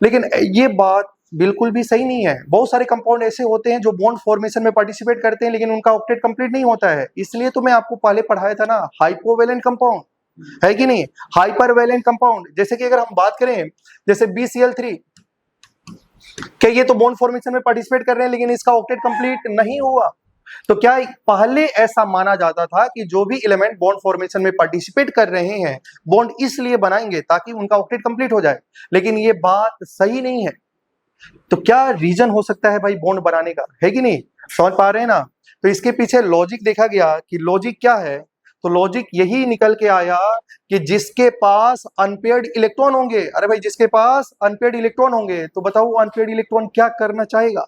लेकिन ये बात बिल्कुल भी सही नहीं है। बहुत सारे कंपाउंड ऐसे होते हैं जो बॉन्ड फॉर्मेशन में पार्टिसिपेट करते हैं लेकिन उनका ऑक्टेट कंप्लीट नहीं होता है। इसलिए तो मैं आपको पहले पढ़ाया था ना, हाइपोवेलेंट कंपाउंड है कि नहीं, हाइपरवेलेंट कंपाउंड। जैसे कि अगर हम बात करें जैसे BCl3, क्या ये तो बॉन्ड फॉर्मेशन में पार्टिसिपेट कर रहे हैं लेकिन इसका ऑक्टेट कंप्लीट नहीं हुआ। तो क्या पहले ऐसा माना जाता था कि जो भी एलिमेंट बॉन्ड फॉर्मेशन में पार्टिसिपेट कर रहे हैं बॉन्ड इसलिए बनाएंगे ताकि उनका ऑक्टेट कंप्लीट हो जाए, लेकिन ये बात सही नहीं है। तो क्या रीजन हो सकता है भाई बॉन्ड बनाने का, है कि नहीं, समझ पा रहे हैं ना। तो इसके पीछे लॉजिक देखा गया कि लॉजिक क्या है, तो लॉजिक यही निकल के आया कि जिसके पास अनपेयर्ड इलेक्ट्रॉन होंगे, अरे भाई जिसके पास अनपेयर्ड इलेक्ट्रॉन होंगे, तो बताओ अनपेयर्ड इलेक्ट्रॉन क्या करना चाहेगा,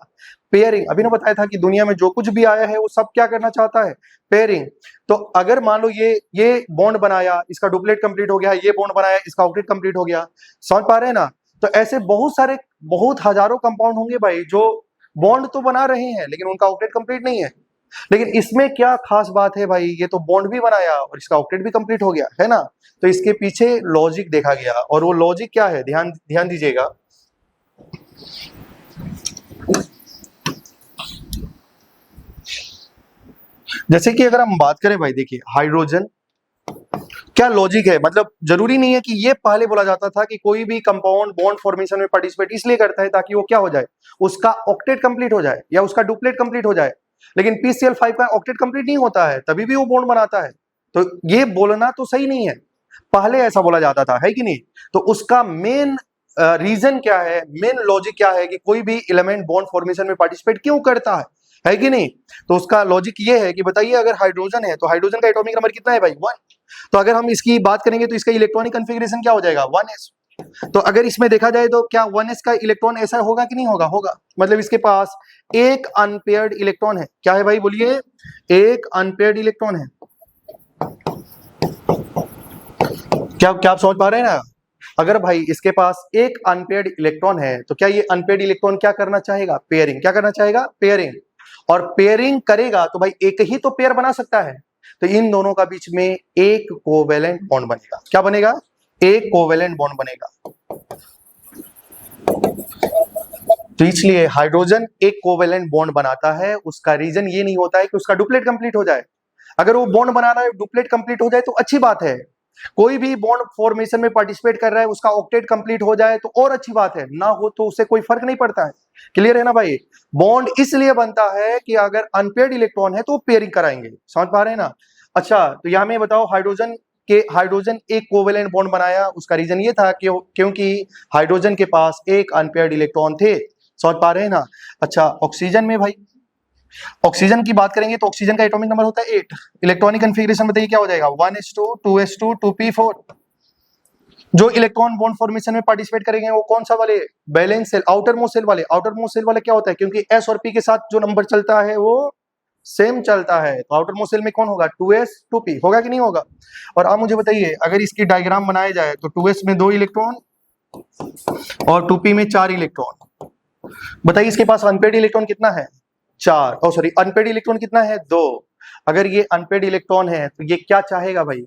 पेयरिंग। अभी ना बताया था कि दुनिया में जो कुछ भी आया है वो सब क्या करना चाहता है, पेयरिंग। तो अगर मान लो ये बॉन्ड बनाया, इसका डुप्लेट कंप्लीट हो गया, ये बॉन्ड बनाया, इसका ऑक्टेट कंप्लीट हो गया, समझ पा रहे हैं ना। तो ऐसे बहुत सारे, बहुत हजारों कंपाउंड होंगे भाई जो बॉन्ड तो बना रहे हैं लेकिन उनका ऑक्टेट कंप्लीट नहीं है। लेकिन इसमें क्या खास बात है भाई, ये तो बॉन्ड भी बनाया और इसका ऑक्टेट भी कंप्लीट हो गया, है ना। तो इसके पीछे लॉजिक देखा गया, और वो लॉजिक क्या है, ध्यान दीजिएगा। जैसे कि अगर हम बात करें भाई देखिए हाइड्रोजन, क्या लॉजिक है, मतलब जरूरी नहीं है कि ये पहले बोला जाता था कि कोई भी कंपाउंड बॉन्ड फॉर्मेशन में पार्टिसिपेट इसलिए करता है ताकि वो क्या हो जाए, उसका ऑक्टेट कंप्लीट हो जाए या उसका डुप्लेट कंप्लीट हो जाए। लेकिन PCl5 का ऑक्टेट कंप्लीट नहीं होता है तभी भी वो बॉन्ड बनाता है। तो ये बोलना तो सही नहीं है, पहले ऐसा बोला जाता था, है कि नहीं। तो उसका मेन रीजन क्या है, मेन लॉजिक क्या है कि कोई भी एलिमेंट बॉन्ड फॉर्मेशन में पार्टिसिपेट क्यों करता है कि नहीं। तो उसका लॉजिक ये है कि बताइए अगर हाइड्रोजन है तो हाइड्रोजन का एटॉमिक नंबर कितना है भाई, 1। तो अगर हम इसकी बात करेंगे तो इसका इलेक्ट्रॉनिक कॉन्फ़िगरेशन क्या हो जाएगा, 1s। तो अगर इसमें देखा जाए तो क्या 1s का इलेक्ट्रॉन ऐसा होगा कि नहीं होगा, होगा। मतलब इसके पास एक अनपेयर्ड इलेक्ट्रॉन है, क्या है भाई बोलिए, एक अनपेयर्ड इलेक्ट्रॉन है। क्या आप समझ पा रहे हैं ना। अगर भाई इसके पास एक अनपेयर्ड इलेक्ट्रॉन है तो क्या ये अनपेयर्ड इलेक्ट्रॉन क्या करना चाहेगा, पेयरिंग। क्या करना चाहेगा, पेयरिंग। और पेयरिंग करेगा तो भाई एक ही तो पेयर बना सकता है, तो इन दोनों का बीच में एक कोवेलेंट बॉन्ड बनेगा। क्या बनेगा, एक कोवेलेंट बॉन्ड बनेगा। तो इसलिए हाइड्रोजन एक कोवेलेंट बॉन्ड बनाता है, उसका रीजन ये नहीं होता है कि उसका डुप्लेट कंप्लीट हो जाए। अगर वो बॉन्ड बना रहा है, डुप्लेट कंप्लीट हो जाए तो अच्छी बात है। कोई भी बॉन्ड फॉर्मेशन में पार्टिसिपेट कर रहा है, उसका ऑक्टेट कंप्लीट हो जाए तो और अच्छी बात है, ना हो तो उससे कोई फर्क नहीं पड़ता है। क्लियर है ना भाई। बॉन्ड इसलिए बनता है कि अगर अनपेयर्ड इलेक्ट्रॉन है तो पेयरिंग कराएंगे, समझ पा रहे हैं ना। अच्छा, तो यहां में बताओ हाइड्रोजन एक कोवेलेंट बॉन्ड बनाया, उसका रीजन ये था कि क्योंकि हाइड्रोजन के पास एक अनपेयर्ड इलेक्ट्रॉन थे, समझ पा रहे हैं ना। अच्छा, ऑक्सीजन में भाई, ऑक्सीजन की बात करेंगे तो ऑक्सीजन का एटॉमिक नंबर होता है 8। इलेक्ट्रॉनिक कॉन्फ़िगरेशन बताइए क्या हो जाएगा, 1s2 2s2 2p4। जो इलेक्ट्रॉन बॉन्ड फॉर्मेशन में पार्टिसिपेट करेंगे वो कौन सा वाले, valence shell, outermost shell वाले। आउटर मोस्ट सेल वाले क्या होता है, क्योंकि s और p के साथ जो नंबर चलता है वो सेम चलता है, तो आउटर मोस्ट शेल में कौन होगा, 2s 2p होगा कि नहीं होगा। और आप मुझे बताइए अगर इसकी डायग्राम बनाया जाए तो 2s में 2 इलेक्ट्रॉन और 2p में 4 इलेक्ट्रॉन। बताइए इसके पास अनपेड इलेक्ट्रॉन कितना है, 4, और सॉरी अनपेड इलेक्ट्रॉन कितना है, 2। अगर ये अनपेड इलेक्ट्रॉन है तो ये क्या चाहेगा भाई,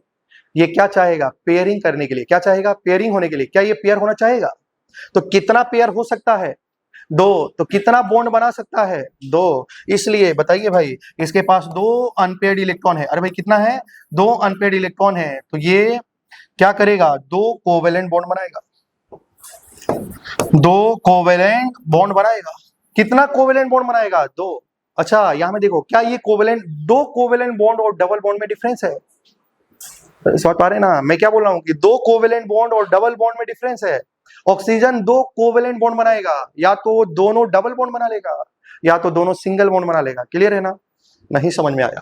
ये क्या चाहेगा, पेयरिंग करने के लिए, क्या चाहेगा, पेयरिंग होने के लिए। क्या ये पेयर होना चाहेगा, तो कितना पेयर हो सकता है, 2। तो कितना बॉन्ड बना सकता है, 2। इसलिए बताइए भाई इसके पास 2 अनपेड इलेक्ट्रॉन है, अरे भाई कितना है, 2 अनपेड इलेक्ट्रॉन है, तो ये क्या करेगा, 2 कोवेलेंट बॉन्ड बनाएगा, 2 कोवेलेंट बॉन्ड बनाएगा। कितना कोवेलेंट बॉन्ड बनाएगा, 2। अच्छा यहां में देखो, क्या ये कोवेलेंट, 2 कोवेलेंट बॉन्ड और डबल बॉन्ड में डिफरेंस है, समझ पा रहे ना मैं क्या बोल रहा हूं, कि 2 कोवेलेंट बॉन्ड और डबल बॉन्ड में डिफरेंस है। ऑक्सीजन 2 कोवेलेंट बॉन्ड बनाएगा, या तो दोनों डबल बॉन्ड बना लेगा या तो दोनों सिंगल बॉन्ड बना लेगा। क्लियर है ना, नहीं समझ में आया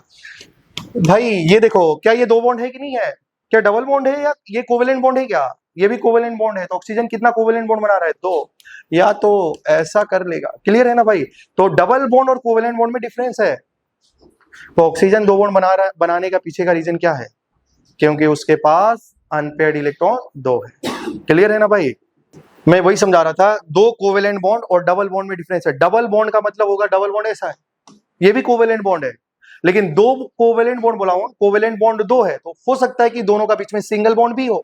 भाई। ये देखो क्या ये 2 बॉन्ड है कि नहीं है, क्या डबल बॉन्ड है या ये कोवेलेंट बॉन्ड है, क्या ये भी कोवेलेंट बॉन्ड है, तो ऑक्सीजन कितना कोवेलेंट बॉन्ड बना रहा है, 2, या तो ऐसा कर लेगा। क्लियर है ना भाई, तो डबल बॉन्ड और कोवेलेंट बॉन्ड में डिफरेंस है, तो ऑक्सीजन 2 बॉन्ड बना रहा है, बनाने का पीछे का रीजन क्या है, क्योंकि उसके पास अनपेयर्ड इलेक्ट्रॉन 2 है। क्लियर है ना भाई, मैं वही समझा रहा था, 2 कोवेलेंट बॉन्ड और डबल बॉन्ड में डिफरेंस है। डबल बॉन्ड का मतलब होगा, डबल बॉन्ड ऐसा है, ये भी कोवेलेंट बॉन्ड है, लेकिन 2 कोवेलेंट बॉन्ड बोला हूं, कोवेलेंट बॉन्ड 2 है, तो हो सकता है कि दोनों का बीच में सिंगल बॉन्ड भी हो,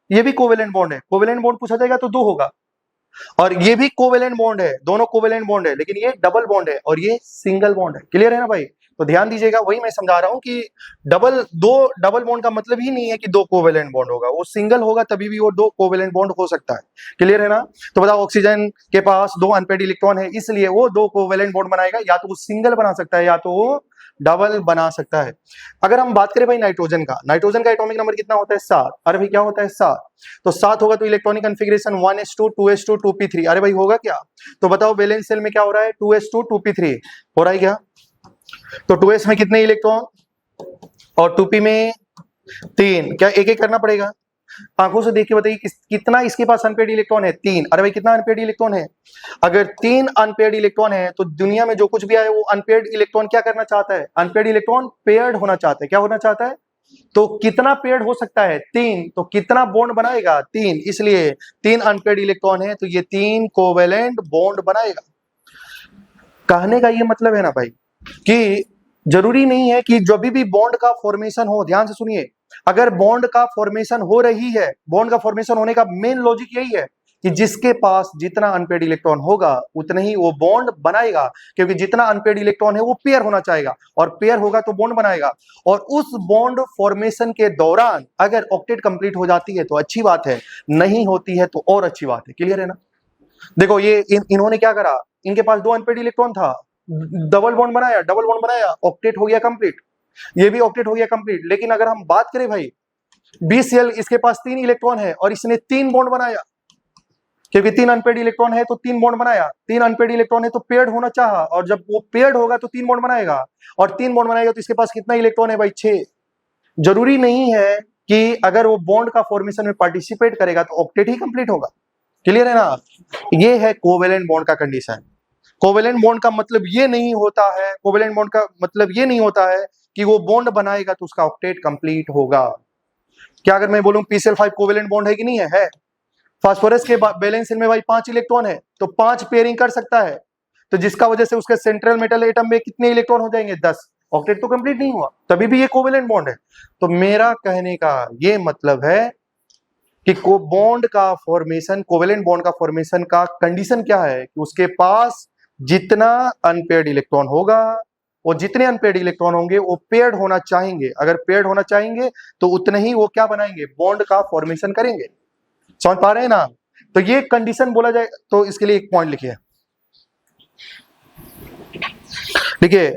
ये भी कोवेलेंट बॉन्ड है। कोवेलेंट बॉन्ड पूछा जाएगा तो 2 होगा, और ये भी कोवेलेंट बॉन्ड है, दोनों कोवेलेंट बॉन्ड है, लेकिन ये डबल बॉन्ड है और ये सिंगल बॉन्ड है। क्लियर है ना भाई, तो ध्यान दीजिएगा, वही मैं समझा रहा हूं कि दो डबल बॉन्ड का मतलब ही नहीं है कि 2 कोवेलेंट बॉन्ड होगा, वो सिंगल होगा तभी भी वो 2 कोवेलेंट बॉन्ड हो सकता है। क्लियर है ना, तो बताओ ऑक्सीजन के पास 2 अनपेड इलेक्ट्रॉन है, इसलिए वो 2 कोवेलेंट बॉन्ड बनाएगा, या तो वो सिंगल बना सकता है या तो वो डबल बना सकता है। अगर हम बात करें भाई नाइट्रोजन का, नाइट्रोजन का एटॉमिक नंबर कितना होता है, 7। अरे भाई क्या होता है, 7, तो 7 होगा तो electronic configuration 1s2 2s2 2p3। अरे भाई होगा क्या, तो बताओ वैलेंस शेल में क्या हो रहा है, 2s2 2p3 हो रहा है क्या, तो 2s में कितने इलेक्ट्रॉन और 2p में 3, क्या एक एक करना पड़ेगा, आंखों से देख के बताइए कितना इसके पास अनपेड इलेक्ट्रॉन है, 3। अरे भाई कितना अनपेड इलेक्ट्रॉन है, अगर 3 अनपेड इलेक्ट्रॉन है तो दुनिया में जो कुछ भी आए वो अनपेड इलेक्ट्रॉन क्या करना चाहता है, अनपेड इलेक्ट्रॉन पेयर्ड होना चाहता है, क्या होना चाहता है, तो कितना पेयर्ड हो सकता है, 3, तो कितना बॉन्ड बनाएगा, 3, इसलिए 3 अनपेड इलेक्ट्रॉन है तो ये 3 कोवेलेंट बॉन्ड बनाएगा। कहने का ये मतलब है ना भाई कि जरूरी नहीं है कि जब भी बॉन्ड का फॉर्मेशन हो, ध्यान से सुनिए, अगर बॉन्ड का फॉर्मेशन हो रही है, बॉन्ड का फॉर्मेशन होने का मेन लॉजिक यही है कि जिसके पास जितना अनपेड इलेक्ट्रॉन होगा उतना ही वो बॉन्ड बनाएगा, क्योंकि जितना अनपेड इलेक्ट्रॉन है वो पेयर होना चाहेगा, और पेयर होगा तो बॉन्ड बनाएगा। और उस बॉन्ड फॉर्मेशन के दौरान अगर ऑक्टेट कंप्लीट हो जाती है तो अच्छी बात है, नहीं होती है तो और अच्छी बात है। क्लियर है ना, देखो ये इन्होंने क्या करा, इनके पास 2 अनपेड इलेक्ट्रॉन था, डबल बॉन्ड बनाया, डबल बॉन्ड बनाया, ऑक्टेट हो गया कंप्लीट, ये भी ऑक्टेट हो गया कंप्लीट। लेकिन अगर हम बात करें भाई BCl, इसके पास 3 इलेक्ट्रॉन है और इसने 3 बॉन्ड बनाया, क्योंकि 3 अनपेड इलेक्ट्रॉन है तो 3 बॉन्ड बनाया, 3 अनपेड इलेक्ट्रॉन है तो पेयर्ड होना चाहा, और जब वो पेयर्ड होगा तो 3 बॉन्ड बनाएगा, और 3 बॉन्ड बनाएगा तो इसके पास कितना इलेक्ट्रॉन है भाई, 6। जरूरी नहीं है कि अगर वो बॉन्ड का फॉर्मेशन में पार्टिसिपेट करेगा तो ऑक्टेट ही कंप्लीट होगा। क्लियर है ना, ये है कोवेलेंट बॉन्ड का कंडीशन। कोवेलेंट बॉन्ड का मतलब ये नहीं होता है, कोवेलेंट बॉन्ड का मतलब ये नहीं होता है कि वो बॉन्ड बनाएगा तो उसका ऑक्टेट कंप्लीट होगा। क्या अगर मैं बोलूं PCl5 कोवेलेंट बॉन्ड है कि नहीं है, फास्फोरस के बैलेंस में भाई 5 इलेक्ट्रॉन है तो 5 पेयरिंग कर सकता है, तो जिसका वजह से उसके सेंट्रल मेटल एटम में कितने इलेक्ट्रॉन हो जाएंगे, 10, ऑक्टेट तो कंप्लीट नहीं हुआ, तभी भी ये कोवेलेंट बॉन्ड है। तो मेरा कहने का ये मतलब है कि बॉन्ड का फॉर्मेशन, कोवेलेंट बॉन्ड का फॉर्मेशन का कंडीशन क्या है कि उसके पास जितना अनपेयर्ड इलेक्ट्रॉन होगा, वो जितने अनपेयर्ड इलेक्ट्रॉन होंगे वो पेयर्ड होना चाहेंगे, अगर पेयर्ड होना चाहेंगे तो उतने ही वो क्या बनाएंगे, बॉन्ड का फॉर्मेशन करेंगे। समझ पा रहे हैं ना, तो ये कंडीशन बोला जाए तो इसके लिए एक पॉइंट लिखिए, देखिए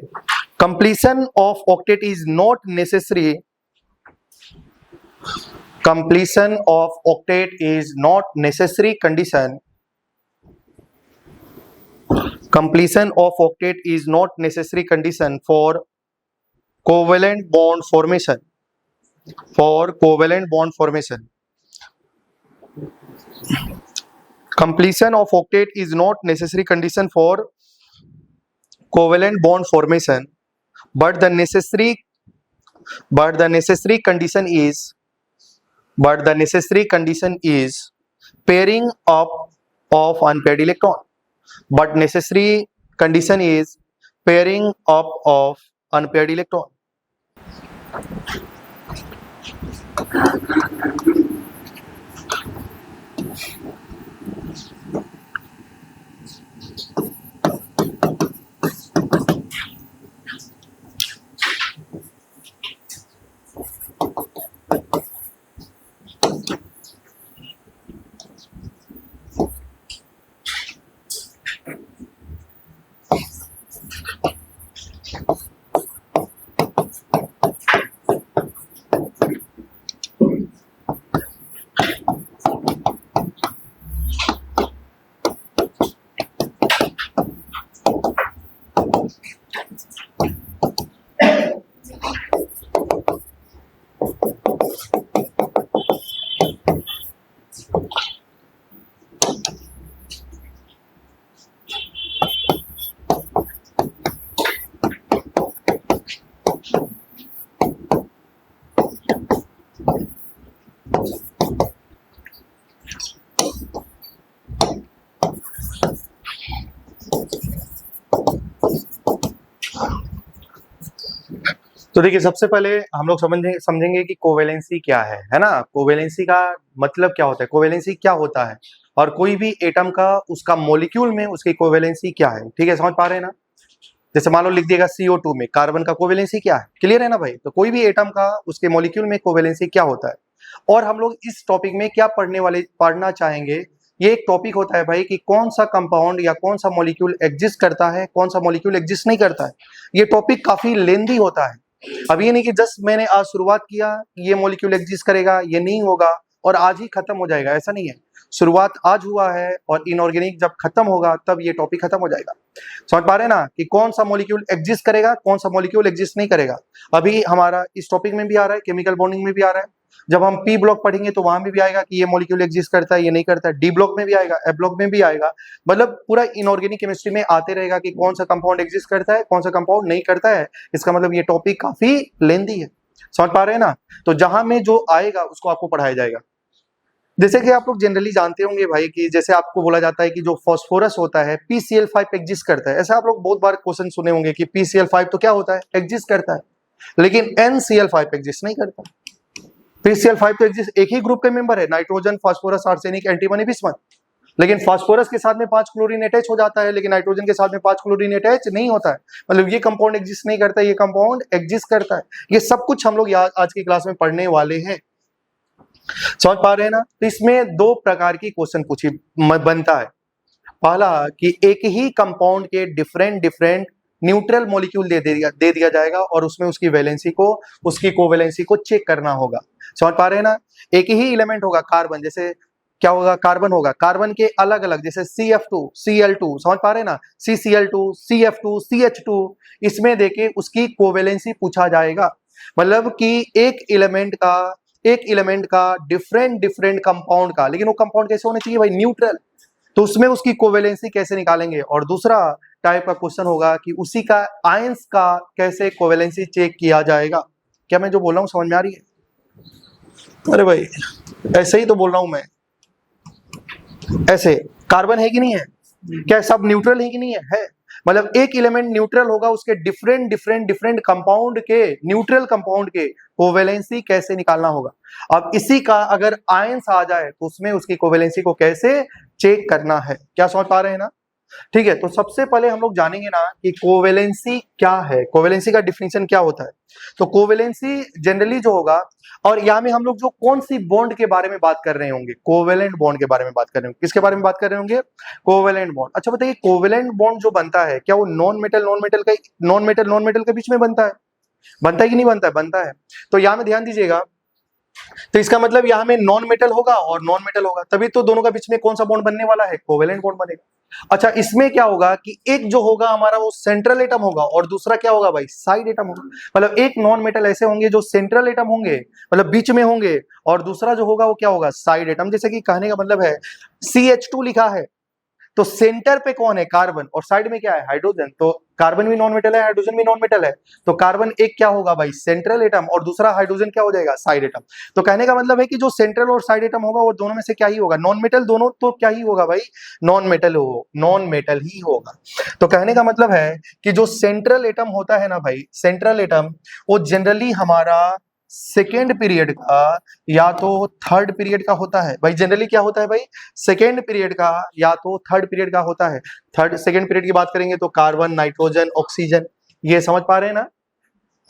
completion of octet is not necessary, completion of octet is not necessary condition, completion of octet is not necessary condition for covalent bond formation, for covalent bond formation, completion of octet is not necessary condition for covalent bond formation but the necessary condition is pairing up of unpaired electron. But necessary condition is pairing up of unpaired electron. तो देखिए, सबसे पहले हम लोग समझेंगे कि covalency क्या है ना। कोवेलेंसी का मतलब क्या होता है, कोवेलेंसी क्या होता है, और कोई भी एटम का उसका मॉलिक्यूल में उसकी कोवेलेंसी क्या है। ठीक है, समझ पा रहे हैं ना। जैसे मान लो लिख दिएगा CO2 में कार्बन का कोवेलेंसी क्या है, क्लियर है ना भाई। तो कोई भी एटम का उसके मॉलिक्यूल में कोवेलेंसी क्या होता है। और हम लोग इस टॉपिक में क्या पढ़ना चाहेंगे, ये एक टॉपिक होता है भाई कि कौन सा कंपाउंड या कौन सा मॉलिक्यूल एग्जिस्ट करता है, कौन सा मॉलिक्यूल एग्जिस्ट नहीं करता है। ये टॉपिक काफी लेंदी होता है। अब ये नहीं कि जस्ट मैंने आज शुरुआत किया, ये मॉलिक्यूल एग्जिस्ट करेगा, ये नहीं होगा और आज ही खत्म हो जाएगा, ऐसा नहीं है। शुरुआत आज हुआ है और इनऑर्गेनिक जब खत्म होगा तब ये टॉपिक खत्म हो जाएगा। समझ पा रहे हैं ना कि कौन सा मॉलिक्यूल एग्जिस्ट करेगा, कौन सा मॉलिक्यूल एग्जिस्ट नहीं करेगा। अभी हमारा इस टॉपिक में भी आ रहा है, केमिकल बॉन्डिंग में भी आ रहा है। जब हम पी ब्लॉक पढ़ेंगे तो वहां भी आएगा कि ये मॉलिक्यूल एग्जिस्ट करता है, ये नहीं करता है। डी ब्लॉक में भी आएगा, एफ ब्लॉक में भी आएगा। मतलब पूरा इनऑर्गेनिक केमिस्ट्री में आते रहेगा कि कौन सा कंपाउंड एग्जिस्ट करता है, कौन सा कंपाउंड नहीं करता है। इसका मतलब ये टॉपिक काफी लेंदी है। समझ पा रहे हैं ना। तो जहां में जो आएगा उसको आपको पढ़ाया जाएगा। जैसे कि आप लोग जनरली जानते होंगे भाई कि जैसे आपको बोला जाता है कि जो फास्फोरस होता है PCl5 एग्जिस्ट करता है। ऐसा आप लोग बहुत बार क्वेश्चन सुने होंगे कि PCl5 तो क्या होता है, एग्जिस्ट करता है, लेकिन NCl5 एग्जिस्ट नहीं करता। PCl5 तो एग्जिस्ट एक ही ग्रुप के मेंबर है, nitrogen, phosphorus, arsenic, antimony, bismuth. लेकिन फास्फोरस के साथ में 5 क्लोरीन अटैच हो जाता है, लेकिन नाइट्रोजन के साथ में 5 क्लोरीन अटैच नहीं होता है। मतलब ये कंपाउंड एग्जिस्ट नहीं करता, ये कंपाउंड एग्जिस्ट करता है। ये सब कुछ हम लोग आज की क्लास में पढ़ने वाले हैं। समझ पा रहे हैं ना। तो इसमें 2 प्रकार की क्वेश्चन बनता है। पहला कि एक ही कंपाउंड के डिफरेंट न्यूट्रल मॉलिक्यूल दे दिया जाएगा और उसमें उसकी वैलेंसी को, उसकी कोवैलेंसी को चेक करना होगा। समझ पा रहे हैं ना। एक ही एलिमेंट होगा कार्बन, जैसे क्या होगा, कार्बन होगा, कार्बन के अलग अलग जैसे CF2, Cl2, समझ पा रहे हैं ना, CCl2, CF2, CH2, इसमें देके उसकी कोवैलेंसी पूछा जाएगा। मतलब कि एक एलिमेंट का डिफरेंट कंपाउंड का, लेकिन वो कंपाउंड कैसे होने चाहिए भाई, न्यूट्रल। तो उसमें उसकी कोवैलेंसी कैसे निकालेंगे। और दूसरा टाइप का क्वेश्चन होगा कि उसी का आयंस का कैसे कोवैलेंसी चेक किया जाएगा। क्या मैं जो बोल रहा हूं समझ में आ रही है। अरे भाई ऐसे ही तो बोल रहा हूं मैं। ऐसे कार्बन है कि नहीं है, क्या सब न्यूट्रल है कि नहीं है। मतलब एक एलिमेंट न्यूट्रल होगा, उसके डिफरेंट कंपाउंड के, न्यूट्रल कंपाउंड के कोवैलेंसी कैसे निकालना होगा। अब इसी का अगर आयंस आ जाए तो उसमें उसकी कोवैलेंसी को कैसे चेक करना है। क्या समझ पा रहे हैं ना। ठीक है, तो सबसे पहले हम लोग जानेंगे ना कि कोवैलेंसी क्या है, कोवैलेंसी का डिफिनीशन क्या होता है। तो कोवैलेंसी जनरली जो होगा, और यहाँ में हम लोग जो कौन सी बॉन्ड के बारे में बात कर रहे होंगे, कोवैलेंट बॉन्ड के बारे में बात कर रहे होंगे। किसके बारे में बात कर रहे होंगे, कोवैलेंट बॉन्ड। अच्छा बताइए, कोवैलेंट बॉन्ड जो बनता है क्या वो नॉन मेटल के बीच में बनता है कि नहीं बनता है, बनता है। तो यहाँ में ध्यान दीजिएगा, तो इसका मतलब यहाँ में नॉन मेटल होगा और नॉन मेटल होगा, तभी तो दोनों के बीच में कौन सा बॉन्ड बनने वाला है, कोवैलेंट बॉन्ड बनेगा। अच्छा, इसमें क्या होगा कि एक जो होगा हमारा वो सेंट्रल एटम होगा और दूसरा क्या होगा भाई, साइड एटम होगा। मतलब एक नॉन मेटल ऐसे होंगे जो सेंट्रल एटम होंगे, मतलब बीच में होंगे, और दूसरा जो होगा वो क्या होगा, साइड एटम। जैसे कि कहने का मतलब है CH2 लिखा है, तो सेंटर पे कौन है? कार्बन, और साइड में क्या है? हाइड्रोजन। तो कार्बन भी नॉन मेटल है, हाइड्रोजन भी नॉन मेटल है, तो कार्बन एक क्या होगा भाई? सेंट्रल एटम, और दूसरा हाइड्रोजन क्या हो जाएगा? Side atom. तो कहने का मतलब है कि जो सेंट्रल और साइड एटम होगा वो दोनों में से क्या ही होगा? Non metal. दोनों तो क्या ही होगा भाई? नॉन मेटल ही होगा। तो कहने का मतलब है कि जो सेंट्रल एटम होता है ना भाई, सेंट्रल एटम, वो जनरली हमारा सेकेंड पीरियड का या तो थर्ड पीरियड का होता है भाई। जनरली क्या होता है भाई? सेकेंड पीरियड का या तो थर्ड पीरियड का होता है। थर्ड सेकेंड पीरियड की बात करेंगे तो कार्बन, नाइट्रोजन, ऑक्सीजन, ये समझ पा रहे हैं ना?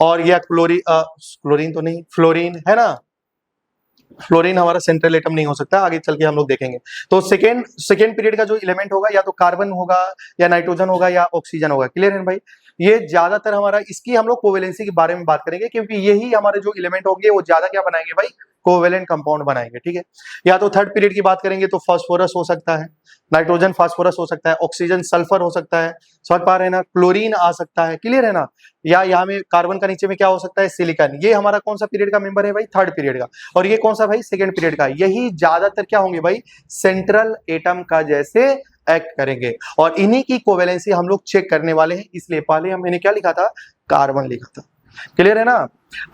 और यह क्लोरीन तो नहीं, फ्लोरीन है ना? फ्लोरीन हमारा सेंट्रल एटम नहीं हो सकता, आगे चल के हम लोग देखेंगे। तो सेकेंड पीरियड का जो एलिमेंट होगा या तो कार्बन होगा या नाइट्रोजन होगा या ऑक्सीजन होगा। क्लियर है भाई? ये ज्यादातर हमारा, इसकी हम लोग कोवेलेंसी के बारे में बात करेंगे, क्योंकि यही हमारे जो एलिमेंट होंगे वो ज्यादा क्या बनाएंगे भाई? कोवेलेंट कंपाउंड बनाएंगे। ठीक है? या तो थर्ड पीरियड की बात करेंगे तो फास्फोरस हो सकता है, नाइट्रोजन फास्फोरस हो सकता है, ऑक्सीजन सल्फर हो सकता है, समझ पा रहे हैं ना? क्लोरीन आ सकता है। क्लियर है ना? या यहाँ में कार्बन का नीचे में क्या हो सकता है? सिलिकॉन। ये हमारा कौन सा पीरियड का मेंबर है भाई? थर्ड पीरियड का। और ये कौन सा भाई? सेकेंड पीरियड का। यही ज्यादातर क्या होंगे भाई? सेंट्रल एटम का जैसे एक्ट करेंगे, और इन्हीं की कोवेलेंसी हम लोग चेक करने वाले हैं। इसलिए पहले मैंने क्या लिखा था? कार्बन लिखा था। क्लियर है ना?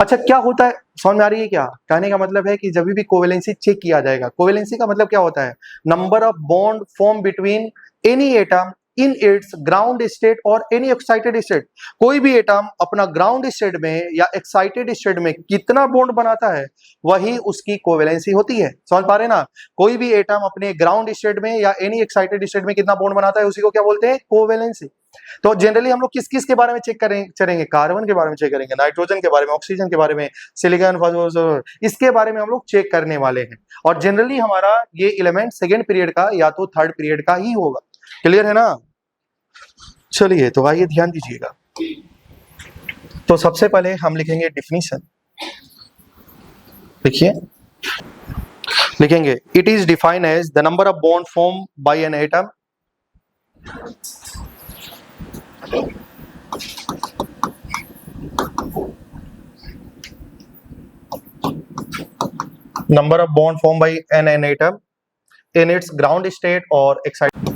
अच्छा, क्या होता है समझ में आ रही है क्या? कहने का मतलब है कि जब भी कोवेलेंसी चेक किया जाएगा, कोवेलेंसी का मतलब क्या होता है? Number of bond form between any atom in its ground state और एनी एक्साइटेड स्टेट। कोई भी एटम अपना ग्राउंड स्टेट में या एक्साइटेड स्टेट में कितना बॉन्ड बनाता है, वही उसकी कोवेलेंसी होती है। समझ पा रहे हैं ना? कोई भी एटम अपने ग्राउंड स्टेट में या एनी एक्साइटेड स्टेट में कितना बॉन्ड बनाता है, उसी को क्या बोलते हैं? कोवेलेंसी। तो जनरली हम लोग किस किस के बारे में चेक करेंगे? कार्बन के बारे में चेक करेंगे, नाइट्रोजन के बारे में, ऑक्सीजन के बारे में, सिलिकॉन, फास्फोरस, इसके बारे में हम लोग चेक करने वाले हैं। और जनरली हमारा ये एलिमेंट सेकेंड पीरियड का या तो थर्ड पीरियड का ही होगा। क्लियर है ना? चलिए, तो आइए ध्यान दीजिएगा। तो सबसे पहले हम लिखेंगे डिफिनीशन। लिखिए, लिखेंगे it is defined as the number of bond form by an atom number of bond formed by an atom in its ground state or excited.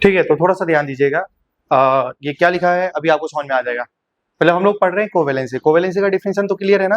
ठीक है, तो थोड़ा सा ध्यान दीजिएगा। ये क्या लिखा है अभी आपको समझ में आ जाएगा। पहले हम लोग पढ़ रहे हैं कोवेलेंसी। कोवेलेंसी का डिफिनेशन तो क्लियर है ना?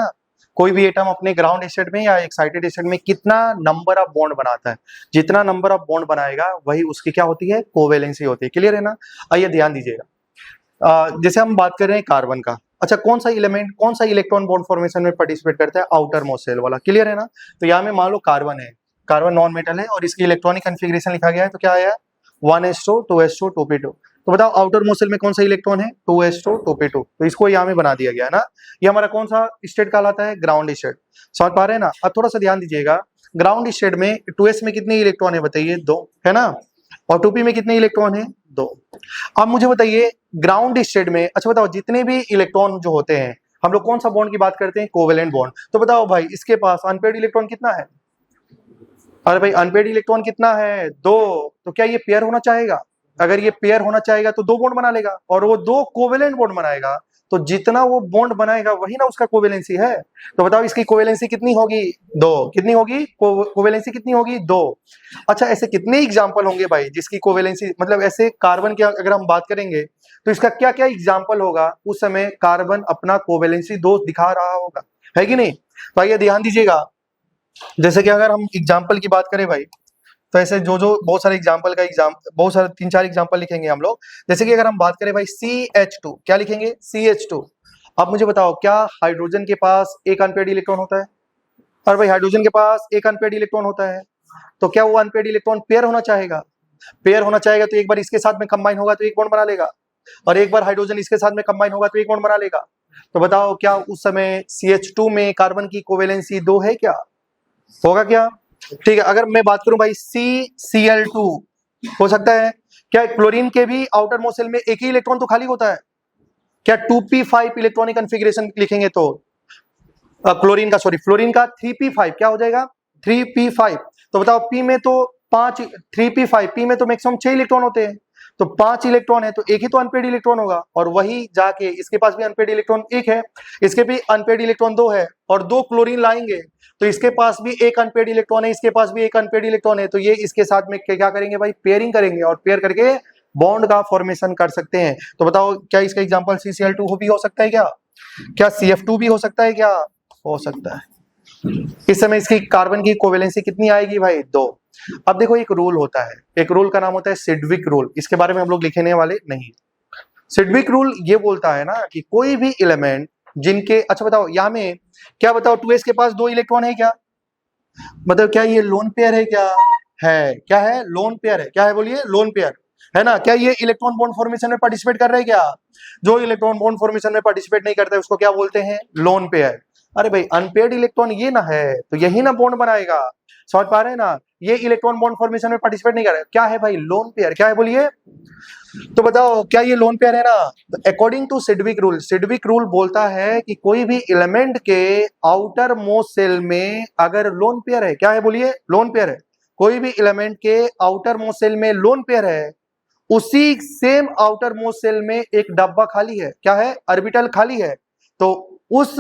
कोई भी एटम अपने ग्राउंड स्टेट में या एक्साइटेड स्टेट में कितना नंबर ऑफ बॉन्ड बनाता है, जितना नंबर ऑफ बॉन्ड बनाएगा वही उसकी क्या होती है? कोवेलेंसी होती है। क्लियर है ना? आइए ध्यान दीजिएगा। जैसे हम बात कर रहे हैं कार्बन का। अच्छा, कौन सा एलिमेंट, कौन सा इलेक्ट्रॉन बॉन्ड फॉर्मेशन में पार्टिसिपेट करता है? आउटर मोस्ट शेल वाला। क्लियर है ना? तो यहाँ में मान लो कार्बन है, कार्बन नॉन मेटल है और इसकी इलेक्ट्रॉनिक कन्फिग्रेशन लिखा गया है, तो क्या आया? 1s2 2s2 2p2। तो बताओ आउटर मोस्ट शेल में कौन सा इलेक्ट्रॉन है? 2s2 2p2। तो इसको यहाँ में बना दिया गया है ना। ये हमारा कौन सा स्टेट कहलाता है? Ground state. समझ पा रहे हैं ना? अब थोड़ा सा ध्यान दीजिएगा। ग्राउंड स्टेट में 2s में कितने इलेक्ट्रॉन है बताइए? 2 है ना। और 2p में कितने इलेक्ट्रॉन है? 2। अब मुझे बताइए ग्राउंड स्टेट में, अच्छा बताओ जितने भी इलेक्ट्रॉन जो होते हैं, हम लोग कौन सा बॉन्ड की बात करते हैं? Covalent bond. तो बताओ भाई इसके पास अनपेयर्ड इलेक्ट्रॉन कितना है? अरे भाई अनपेयर्ड इलेक्ट्रॉन कितना है? 2। तो क्या ये पेयर होना चाहेगा? अगर ये पेयर होना चाहेगा तो 2 बॉन्ड बना लेगा, और वो 2 कोवेलेंट बॉन्ड बनाएगा। तो जितना वो बॉन्ड बनाएगा वही ना उसका कोवेलेंसी है। तो बताओ इसकी कोवेलेंसी कितनी होगी? 2। कितनी होगी? कोवेलेंसी कितनी होगी? 2। अच्छा, ऐसे कितने एग्जाम्पल होंगे भाई जिसकी कोवेलेंसी, मतलब ऐसे कार्बन की अगर हम बात करेंगे तो इसका क्या क्या एग्जाम्पल होगा? उस समय कार्बन अपना कोवेलेंसी 2 दिखा रहा होगा, है कि नहीं? तो आइए ध्यान दीजिएगा। जैसे कि अगर हम एग्जाम्पल की बात करें भाई, तो ऐसे जो बहुत सारे एग्जाम्पल का बहुत सारे 3-4 एग्जाम्पल लिखेंगे हम लोग। जैसे कि अगर हम बात करें भाई CH2, क्या लिखेंगे? CH2। अब मुझे बताओ क्या हाइड्रोजन के पास एक अनपेयर्ड इलेक्ट्रॉन होता है? और भाई हाइड्रोजन के पास एक अनपेयर्ड इलेक्ट्रॉन होता है, तो क्या वो अनपेयर्ड इलेक्ट्रॉन पेयर होना चाहेगा? पेयर होना चाहेगा तो एक बार इसके साथ में कंबाइन होगा तो एक बॉन्ड बना लेगा, और एक बार हाइड्रोजन इसके साथ में कंबाइन होगा तो एक बॉन्ड बना लेगा। तो बताओ क्या उस समय CH2 में कार्बन की कोवेलेंसी 2 है क्या? होगा क्या? ठीक है, अगर मैं बात करूं भाई CCl2 हो सकता है क्या? क्लोरीन के भी आउटर मोस्ट शेल में एक ही इलेक्ट्रॉन तो खाली होता है क्या? 2p5 इलेक्ट्रॉनिक कॉन्फ़िगरेशन लिखेंगे तो क्लोरीन का, सॉरी फ्लोरीन का 3p5 क्या हो जाएगा? 3p5। तो बताओ p में तो 5, 3p5 p में तो मैक्सिमम 6 इलेक्ट्रॉन होते हैं, तो 5 इलेक्ट्रॉन है तो एक ही तो अनपेड इलेक्ट्रॉन होगा, और वही जाके इसके पास भी अनपेड इलेक्ट्रॉन एक है, इसके भी अनपेड इलेक्ट्रॉन 2 है, और 2 क्लोरीन लाएंगे तो इसके पास भी एक अनपेड इलेक्ट्रॉन है, इसके पास भी एक अनपेड इलेक्ट्रॉन है, तो ये इसके साथ में क्या करेंगे भाई? पेयरिंग करेंगे, और पेयर करके बॉन्ड का फॉर्मेशन कर सकते हैं। तो बताओ क्या इसका एग्जांपल CCl2 भी हो सकता है क्या? क्या CF2 भी हो सकता है क्या? हो सकता है। इस समय इसकी कार्बन की कोवेलेंसी कितनी आएगी भाई? 2। अब देखो एक रूल होता है, एक रूल का नाम होता है सिडविक रूल, इसके बारे में हम लोग लिखने वाले नहीं। सिडविक रूल ये बोलता है ना कि कोई भी एलिमेंट जिनके, अच्छा बताओ यहाँ में क्या बताओ 2s के पास 2 इलेक्ट्रॉन है क्या? मतलब क्या ये लोन पेयर है क्या? है, क्या है? लोन पेयर है, क्या है बोलिए? लोन पेयर है ना? क्या ये इलेक्ट्रॉन बॉन्ड फॉर्मेशन में पार्टिसिपेट कर रहे हैं क्या? जो इलेक्ट्रॉन बॉन्ड फॉर्मेशन में पार्टिसिपेट नहीं करता है उसको क्या बोलते हैं? Lone pair. अरे भाई अनपेयर्ड इलेक्ट्रॉन ये ना है तो यही ना बॉन्ड बनाएगा, समझ पा रहे हैं ना? ये इलेक्ट्रॉन बॉन्ड फॉर्मेशन में पार्टिसिपेट नहीं कर रहा है, क्या है भाई? Lone pair. क्या है बोलिए? तो बताओ क्या ये लोन पेयर है ना? According to Sidgwick rule, Sidgwick rule बोलता है कि कोई भी एलिमेंट के आउटर मोस्ट सेल में अगर लोन पेयर है, क्या है बोलिए? लोन पेयर है। कोई भी एलिमेंट के आउटर मोस्ट सेल में लोन पेयर है, उसी सेम आउटर मोस्ट सेल में एक डब्बा खाली है, क्या है? ऑर्बिटल खाली है, तो उस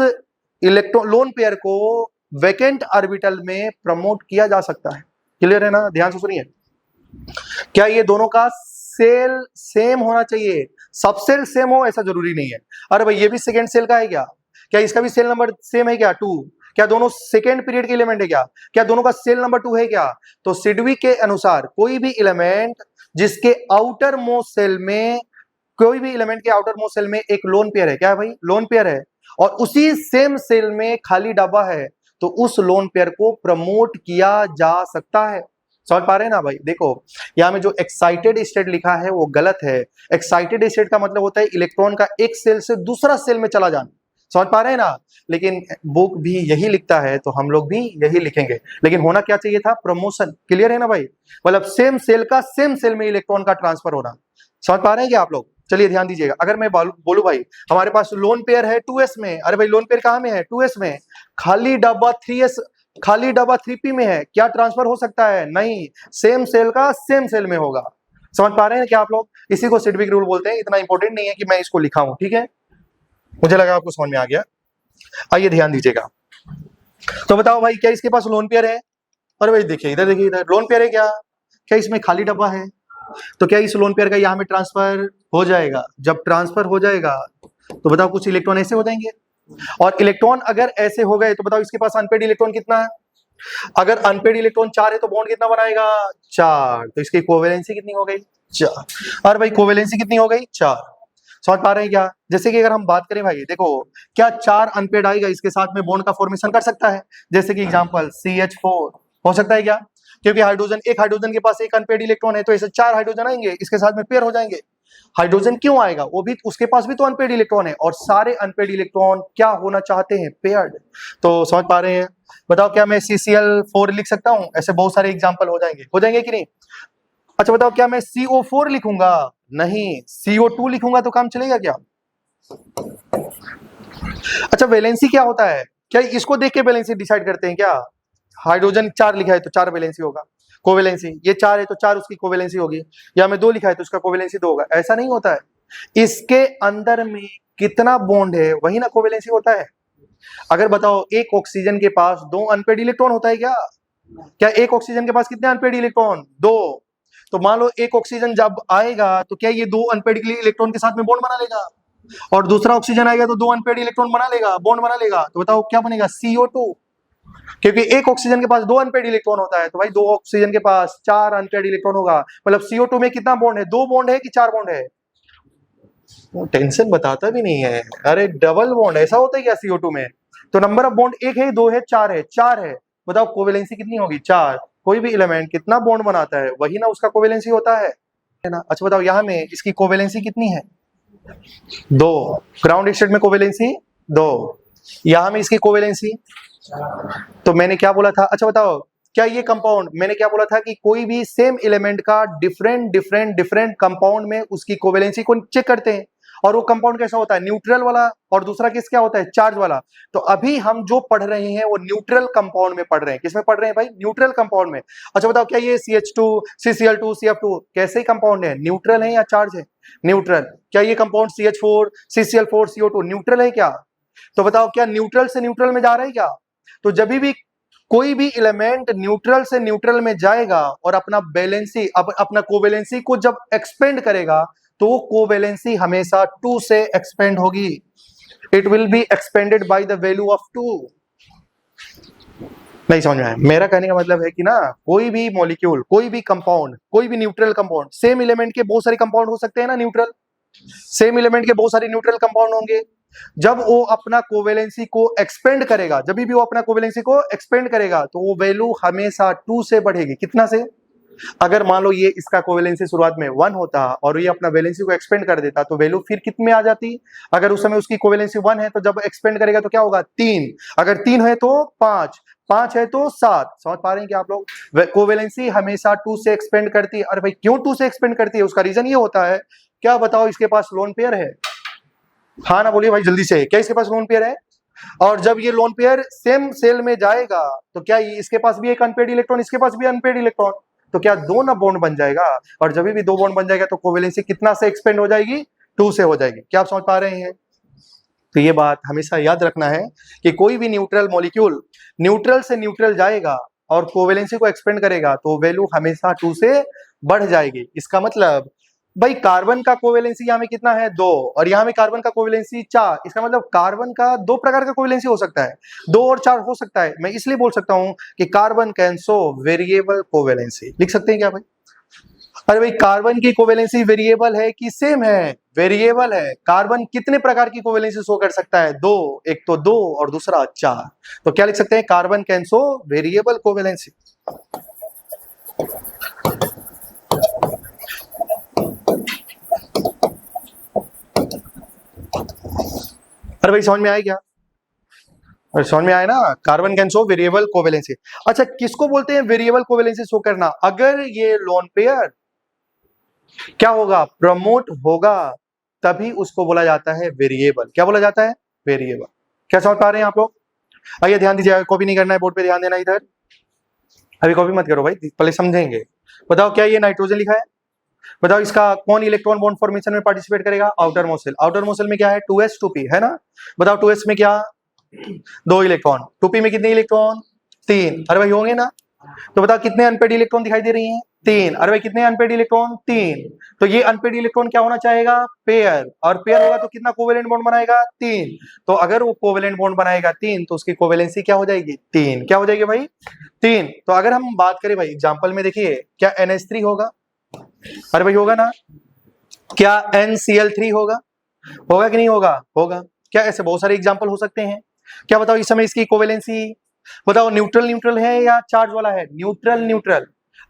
इलेक्ट्रॉन लोन पेयर को वैकेंट ऑर्बिटल में प्रमोट किया जा सकता है। क्लियर है ना? ध्यान से सुनिए। क्या ये दोनों का सेल सेम होना चाहिए? सब सेल सेम हो ऐसा जरूरी नहीं है। अरे भाई ये भी सेकेंड सेल का है क्या? क्या इसका भी सेल नंबर सेम है क्या? 2। क्या दोनों सेकेंड पीरियड के एलिमेंट है क्या? क्या दोनों का सेल नंबर 2 है क्या? तो सिडविक के अनुसार कोई भी एलिमेंट जिसके आउटर मोस्ट सेल में, कोई भी एलिमेंट के आउटर मोस्ट सेल में एक लोन पेयर है, क्या है भाई? लोन पेयर है, और उसी सेम सेल में खाली डब्बा है, तो उस लोन पेयर को प्रमोट किया जा सकता है। समझ पा रहे हैं ना भाई? देखो यहाँ में जो एक्साइटेड स्टेट लिखा है वो गलत है। एक्साइटेड स्टेट का मतलब होता है इलेक्ट्रॉन का एक सेल से दूसरा सेल में चला जाना। समझ पा रहे हैं ना? लेकिन बुक भी यही लिखता है तो हम लोग भी यही लिखेंगे, लेकिन होना क्या चाहिए था? प्रमोशन। क्लियर है ना भाई? मतलब सेम सेल का सेम सेल में इलेक्ट्रॉन का ट्रांसफर होना। समझ पा रहे हैं क्या आप लोग? चलिए ध्यान दीजिएगा। अगर मैं बोलूं भाई हमारे पास लोन पेयर है 2s में, अरे भाई लोन पेयर कहां में है? 2s में। खाली डब्बा 3s, खाली डब्बा 3p में है, क्या ट्रांसफर हो सकता है? नहीं, सेम सेल का सेम सेल में होगा। समझ पा रहे हैं क्या आप लोग? इसी को सिडविक रूल बोलते हैं। इतना इंपॉर्टेंट नहीं है कि मैं इसको लिखा हूं, ठीक है? मुझे लगा आपको समझ में आ गया। आइए ध्यान दीजिएगा। तो बताओ भाई क्या इसके पास लोन पेयर है? अरे भाई देखिए इधर, देखिए इधर लोन पेयर है क्या? क्या इसमें खाली डब्बा है? तो क्या इस लोन पेयर का यहाँ में ट्रांसफर हो जाएगा? जब ट्रांसफर हो जाएगा तो बताओ कुछ इलेक्ट्रॉन ऐसे हो जाएंगे, और इलेक्ट्रॉन अगर ऐसे हो गए तो बताओ इसके पास अनपेड इलेक्ट्रॉन कितना है? अगर अनपेड इलेक्ट्रॉन 4 है तो बॉन्ड कितना बनाएगा? 4। तो इसकी कोवेलेंसी कितनी हो गई? 4। और भाई कोवेलेंसी कितनी हो गई? 4। समझ पा रहे हैं क्या? जैसे कि अगर हम बात करें भाई, देखो क्या 4 अनपेड आएगा इसके साथ में बॉन्ड का फॉर्मेशन कर सकता है? जैसे कि एग्जांपल CH4 हो सकता है क्या? क्योंकि हाइड्रोजन, एक हाइड्रोजन के पास एक अनपेड इलेक्ट्रॉन है, तो ऐसे 4 हाइड्रोजन आएंगे, इसके साथ में पेयर हो जाएंगे। हाइड्रोजन क्यों आएगा? वो भी उसके पास भी तो अनपेड इलेक्ट्रॉन है, और सारे अनपेड इलेक्ट्रॉन क्या होना चाहते हैं? पेयर्ड। तो समझ पा रहे हैं? बताओ क्या मैं CCl4 लिख सकता हूं? ऐसे बहुत सारे एग्जांपल हो जाएंगे कि नहीं? अच्छा बताओ क्या मैं CO4 लिखूंगा? नहीं। CO2 लिखूंगा तो काम चलेगा क्या? अच्छा वैलेंसी क्या होता है? क्या इसको देख के वैलेंसी डिसाइड करते हैं क्या? हाइड्रोजन 4 लिखा है तो 4 वैलेंसी होगा, कोवेलेंसी। ये 4 है तो 4 उसकी कोवेलेंसी होगी, या मैं 2 लिखा है तो उसका कोवेलेंसी 2 होगा। ऐसा नहीं होता है। इसके अंदर में कितना बॉन्ड है वही ना कोवेलेंसी होता है। अगर बताओ एक ऑक्सीजन के पास 2 अनपेड इलेक्ट्रॉन होता है क्या? क्या एक ऑक्सीजन के पास कितने अनपेड इलेक्ट्रॉन? 2। तो मान लो एक ऑक्सीजन जब आएगा तो क्या ये 2 अनपेड इलेक्ट्रॉन के साथ में बॉन्ड बना लेगा, और दूसरा ऑक्सीजन आएगा तो 2 अनपेड इलेक्ट्रॉन बना लेगा, बॉन्ड बना लेगा। तो बताओ क्या बनेगा? CO2। क्योंकि एक ऑक्सीजन के पास 2 अनपेड इलेक्ट्रॉन होता है, तो भाई 2 ऑक्सीजन के पास 4 अनपेड इलेक्ट्रॉन होगा। मतलब CO2 में कितना बॉन्ड है? 2 बॉन्ड है कि 4 बॉन्ड है? वो टेंशन बताता भी नहीं है। अरे डबल बॉन्ड ऐसा होता है क्या CO2 में? तो नंबर ऑफ बॉन्ड 1 है, 2 है, 4 है? 4 है। बताओ कोवेलेंसी कितनी होगी? 4। कोई भी एलिमेंट कितना बॉन्ड बनाता है वही ना उसका कोवेलेंसी होता है ना। अच्छा बताओ यहाँ में इसकी कोवेलेंसी कितनी है? 2। ग्राउंड स्टेट में कोवेलेंसी 2, यहाँ में इसकी कोवेलेंसी, तो मैंने क्या बोला था? अच्छा बताओ क्या ये कंपाउंड, मैंने क्या बोला था कि कोई भी सेम एलिमेंट का डिफरेंट कंपाउंड में उसकी कोवेलेंसी को चेक करते हैं, और वो कंपाउंड कैसा होता है? न्यूट्रल वाला, और दूसरा किस क्या होता है? चार्ज वाला। तो अभी हम जो पढ़ रहे हैं वो न्यूट्रल कंपाउंड में पढ़ रहे हैं। किसमें पढ़ रहे हैं भाई? न्यूट्रल कंपाउंड में। अच्छा बताओ क्या ये CH2 CCl2 CF2 कैसे कंपाउंड है? न्यूट्रल है या चार्ज है? न्यूट्रल। क्या ये compound CH4 CCl4 CO2 neutral है क्या? तो बताओ क्या न्यूट्रल से न्यूट्रल में जा रहा है क्या? तो जब भी कोई भी एलिमेंट न्यूट्रल से न्यूट्रल में जाएगा और अपना बैलेंसी अपना कोवेलेंसी को जब एक्सपेंड करेगा तो वो कोवेलेंसी हमेशा 2 से एक्सपेंड होगी। It will be expanded by the value of 2। नहीं समझ में आया? मेरा कहने का मतलब है कि ना कोई भी मॉलिक्यूल, कोई भी कंपाउंड, कोई भी न्यूट्रल कंपाउंड, सेम एलिमेंट के बहुत सारे कंपाउंड हो सकते हैं ना न्यूट्रल, सेम एलिमेंट के बहुत सारे न्यूट्रल कंपाउंड होंगे। जब वो अपना कोवेलेंसी को एक्सपेंड करेगा, जब भी वो अपना कोवेलेंसी को एक्सपेंड करेगा तो वो वैल्यू हमेशा 2 से बढ़ेगी। कितना से? अगर मान लो ये इसका कोवेलेंसी शुरुआत में 1 होता और ये अपना वैलेंसी को एक्सपेंड कर देता तो वैल्यू फिर कितने में आ जाती? अगर उस समय उसकी कोवेलेंसी 1 है तो जब एक्सपेंड करेगा तो क्या होगा? 3। अगर 3 है तो 5, 5 है तो 7। समझ पा रहे हैं क्या आप लोग? कोवेलेंसी हमेशा 2 से एक्सपेंड करती है। अरे भाई क्यों 2 से एक्सपेंड करती है? उसका रीजन ये होता है, क्या बताओ इसके पास लोन पेयर है? हाँ ना बोलिए भाई जल्दी से, क्या इसके पास लोन पेयर है? और जब ये लोन पेयर सेम सेल में जाएगा तो क्या इसके पास भी एक अनपेड इलेक्ट्रॉन, इसके पास भी अनपेड इलेक्ट्रॉन, तो क्या 2 ना बॉन्ड बन जाएगा? और जब भी 2 बॉन्ड बन जाएगा तो कोवेलेंसी कितना से एक्सपेंड हो जाएगी? 2 से हो जाएगी। क्या आप समझ पा रहे हैं? तो ये बात हमेशा याद रखना है कि कोई भी न्यूट्रल मॉलिक्यूल न्यूट्रल से न्यूट्रल जाएगा और कोवेलेंसी को एक्सपेंड करेगा तो वैल्यू हमेशा 2 से बढ़ जाएगी। इसका मतलब भाई कार्बन का कोवेलेंसी यहाँ में कितना है? 2, और यहाँ में कार्बन का कोवेलेंसी 4। इसका मतलब कार्बन का 2 प्रकार का कोवेलेंसी हो सकता है, 2 और 4 हो सकता है। मैं इसलिए बोल सकता हूं कि carbon can show variable covalency. लिख सकते हैं क्या भाई? अरे भाई कार्बन की कोवेलेंसी वेरिएबल है कि सेम है? वेरिएबल है। कार्बन कितने प्रकार की कोवेलेंसी शो कर सकता है? 2, एक तो 2 और दूसरा 4। तो क्या लिख सकते हैं? Carbon can show variable covalency. अरे भाई समझ में आया क्या? समझ में आया ना? Carbon can show variable covalency. अच्छा किसको बोलते हैं वेरिएबल कोवेलेंसी शो करना? अगर ये लोन पेयर क्या होगा? प्रमोट होगा तभी उसको बोला जाता है वेरिएबल। क्या बोला जाता है? वेरिएबल। क्या समझ पा रहे हैं आप लोग? आइए ध्यान दीजिए, कॉपी नहीं करना है, बोर्ड पे ध्यान देना। इधर अभी कॉपी मत करो भाई, पहले समझेंगे। बताओ क्या ये नाइट्रोजन लिखा है? बताओ इसका कौन इलेक्ट्रॉन बॉन्ड फॉर्मेशन में पार्टिसिपेट करेगा? Outermost shell. Outermost shell में क्या है? 2s 2p है ना? बताओ 2s में क्या? 2 इलेक्ट्रॉन। 2p में कितने इलेक्ट्रॉन? 3। अरे भाई होंगे ना? तो बताओ कितने अनपेड इलेक्ट्रॉन दिखाई दे रही हैं? 3। अरे भाई कितने अनपेड इलेक्ट्रॉन? 3। तो ये अनपेड इलेक्ट्रॉन क्या होना चाहेगा? पेयर। और पेयर होगा तो कितना कोवेलेंट बॉन्ड बनाएगा? 3। तो अगर वो कोवेलेंट बॉन्ड बनाएगा 3 तो उसकी कोवेलेंसी क्या हो जाएगी? 3। क्या हो जाएगी भाई? 3। तो अगर हम बात करें भाई एग्जांपल में, देखिए क्या NH3 होगा? अरे भाई होगा ना? क्या NCl3 होगा? होगा कि नहीं होगा? होगा। क्या ऐसे बहुत सारे एग्जांपल हो सकते हैं? क्या बताओ इस समय इसकी कोवेलेंसी बताओ न्यूट्रल न्यूट्रल है या चार्ज वाला है? Neutral neutral.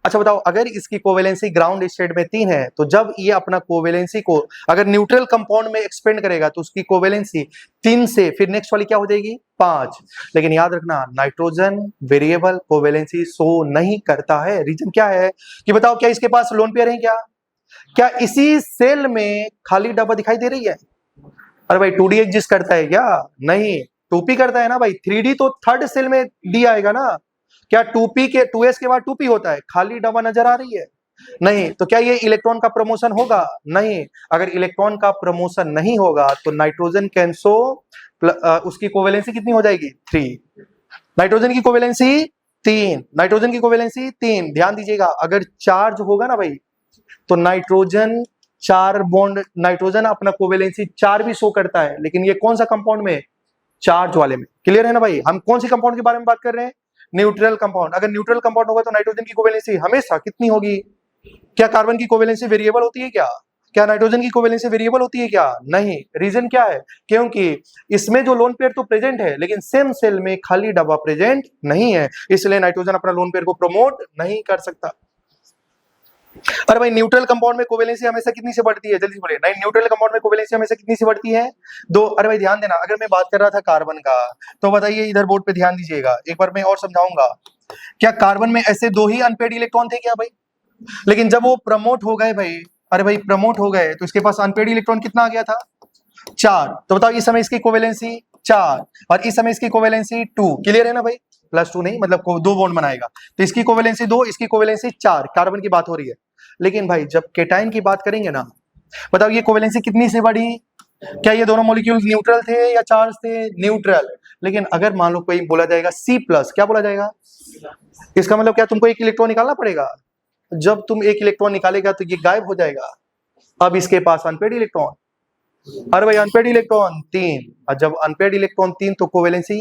अच्छा बताओ अगर इसकी कोवेलेंसी ग्राउंड स्टेट में 3 है तो जब ये अपना कोवेलेंसी को अगर न्यूट्रल कंपाउंड में एक्सपेंड करेगा तो उसकी कोवेलेंसी 3 से फिर नेक्स्ट वाली क्या हो जाएगी? 5। लेकिन याद रखना नाइट्रोजन वेरिएबल कोवेलेंसी शो नहीं करता है। रीजन क्या है? कि बताओ क्या इसके पास लोन पेयर है क्या? क्या इसी सेल में खाली डब्बा दिखाई दे रही है? अरे भाई 2d एग्जिस्ट करता है क्या? नहीं, 2p करता है ना भाई। 3d तो थर्ड सेल में d आएगा ना। क्या 2p के 2s के बाद 2p होता है? खाली डब्बा नजर आ रही है? नहीं। तो क्या ये इलेक्ट्रॉन का प्रमोशन होगा? नहीं। अगर इलेक्ट्रॉन का प्रमोशन नहीं होगा तो नाइट्रोजन कैन शो उसकी कोवेलेंसी कितनी हो जाएगी? 3। नाइट्रोजन की कोवेलेंसी 3। नाइट्रोजन की कोवेलेंसी 3। ध्यान दीजिएगा अगर चार्ज होगा ना भाई तो नाइट्रोजन 4 बॉन्ड, नाइट्रोजन अपना कोवेलेंसी 4 भी शो करता है, लेकिन ये कौन सा कंपाउंड में? चार्ज वाले में। क्लियर है ना भाई? हम कौन सी कंपाउंड के बारे में बात कर रहे हैं? Neutral compound. अगर न्यूट्रल कंपाउंड होगा तो नाइट्रोजन की कोवेलेंसी हमेशा कितनी होगी? क्या कार्बन की कोवेलेंसी वेरिएबल होती है क्या? क्या नाइट्रोजन की कोवेलेंसी वेरिएबल होती है क्या? नहीं। रीजन क्या है? क्योंकि इसमें जो लोन पेयर तो प्रेजेंट है लेकिन सेम सेल में खाली डब्बा प्रेजेंट नहीं है, इसलिए नाइट्रोजन अपना लोन पेयर को प्रमोट नहीं कर सकता। अरे भाई न्यूट्रल कंपाउंड में कोवेलेंसी हमेशा कितनी से बढ़ती है? जल्दी बोलिए। नहीं, न्यूट्रल कंपाउंड में कोवेलेंसी हमेशा कितनी से बढ़ती है? 2। अरे भाई ध्यान देना, अगर मैं बात कर रहा था कार्बन का तो बताइए, इधर बोर्ड पे ध्यान दीजिएगा, एक बार मैं और समझाऊंगा। क्या कार्बन में ऐसे 2 ही अनपेड इलेक्ट्रॉन थे क्या भाई? लेकिन जब वो प्रमोट हो गए भाई, अरे भाई प्रमोट हो गए तो इसके पास अनपेड इलेक्ट्रॉन कितना आ गया था? 4। तो बताओ इस समय इसकी कोवेलेंसी 4 और इस समय इसकी कोवेलेंसी 2। क्लियर है ना भाई? +2 नहीं, मतलब 2 बॉन्ड बनाएगा तो इसकी कोवेलेंसी 2, इसकी कोवेलेंसी 4। कार्बन की बात हो रही है। लेकिन भाई जब केटाइन की बात करेंगे ना, बताओ ये कोवेलेंसी कितनी से बढ़ी? क्या ये दोनों मॉलिक्यूल न्यूट्रल थे या चार्ज थे? न्यूट्रल। लेकिन अगर मान लो कोई बोला जाएगा C+, क्या बोला जाएगा? इसका मतलब क्या तुमको एक इलेक्ट्रॉन निकालना पड़ेगा? जब तुम एक इलेक्ट्रॉन निकालेगा तो ये गायब हो जाएगा। अब इसके पास अनपेड इलेक्ट्रॉन, अरे भाई अनपेड इलेक्ट्रॉन 3, और जब अनपेड इलेक्ट्रॉन 3 तो कोवेलेंसी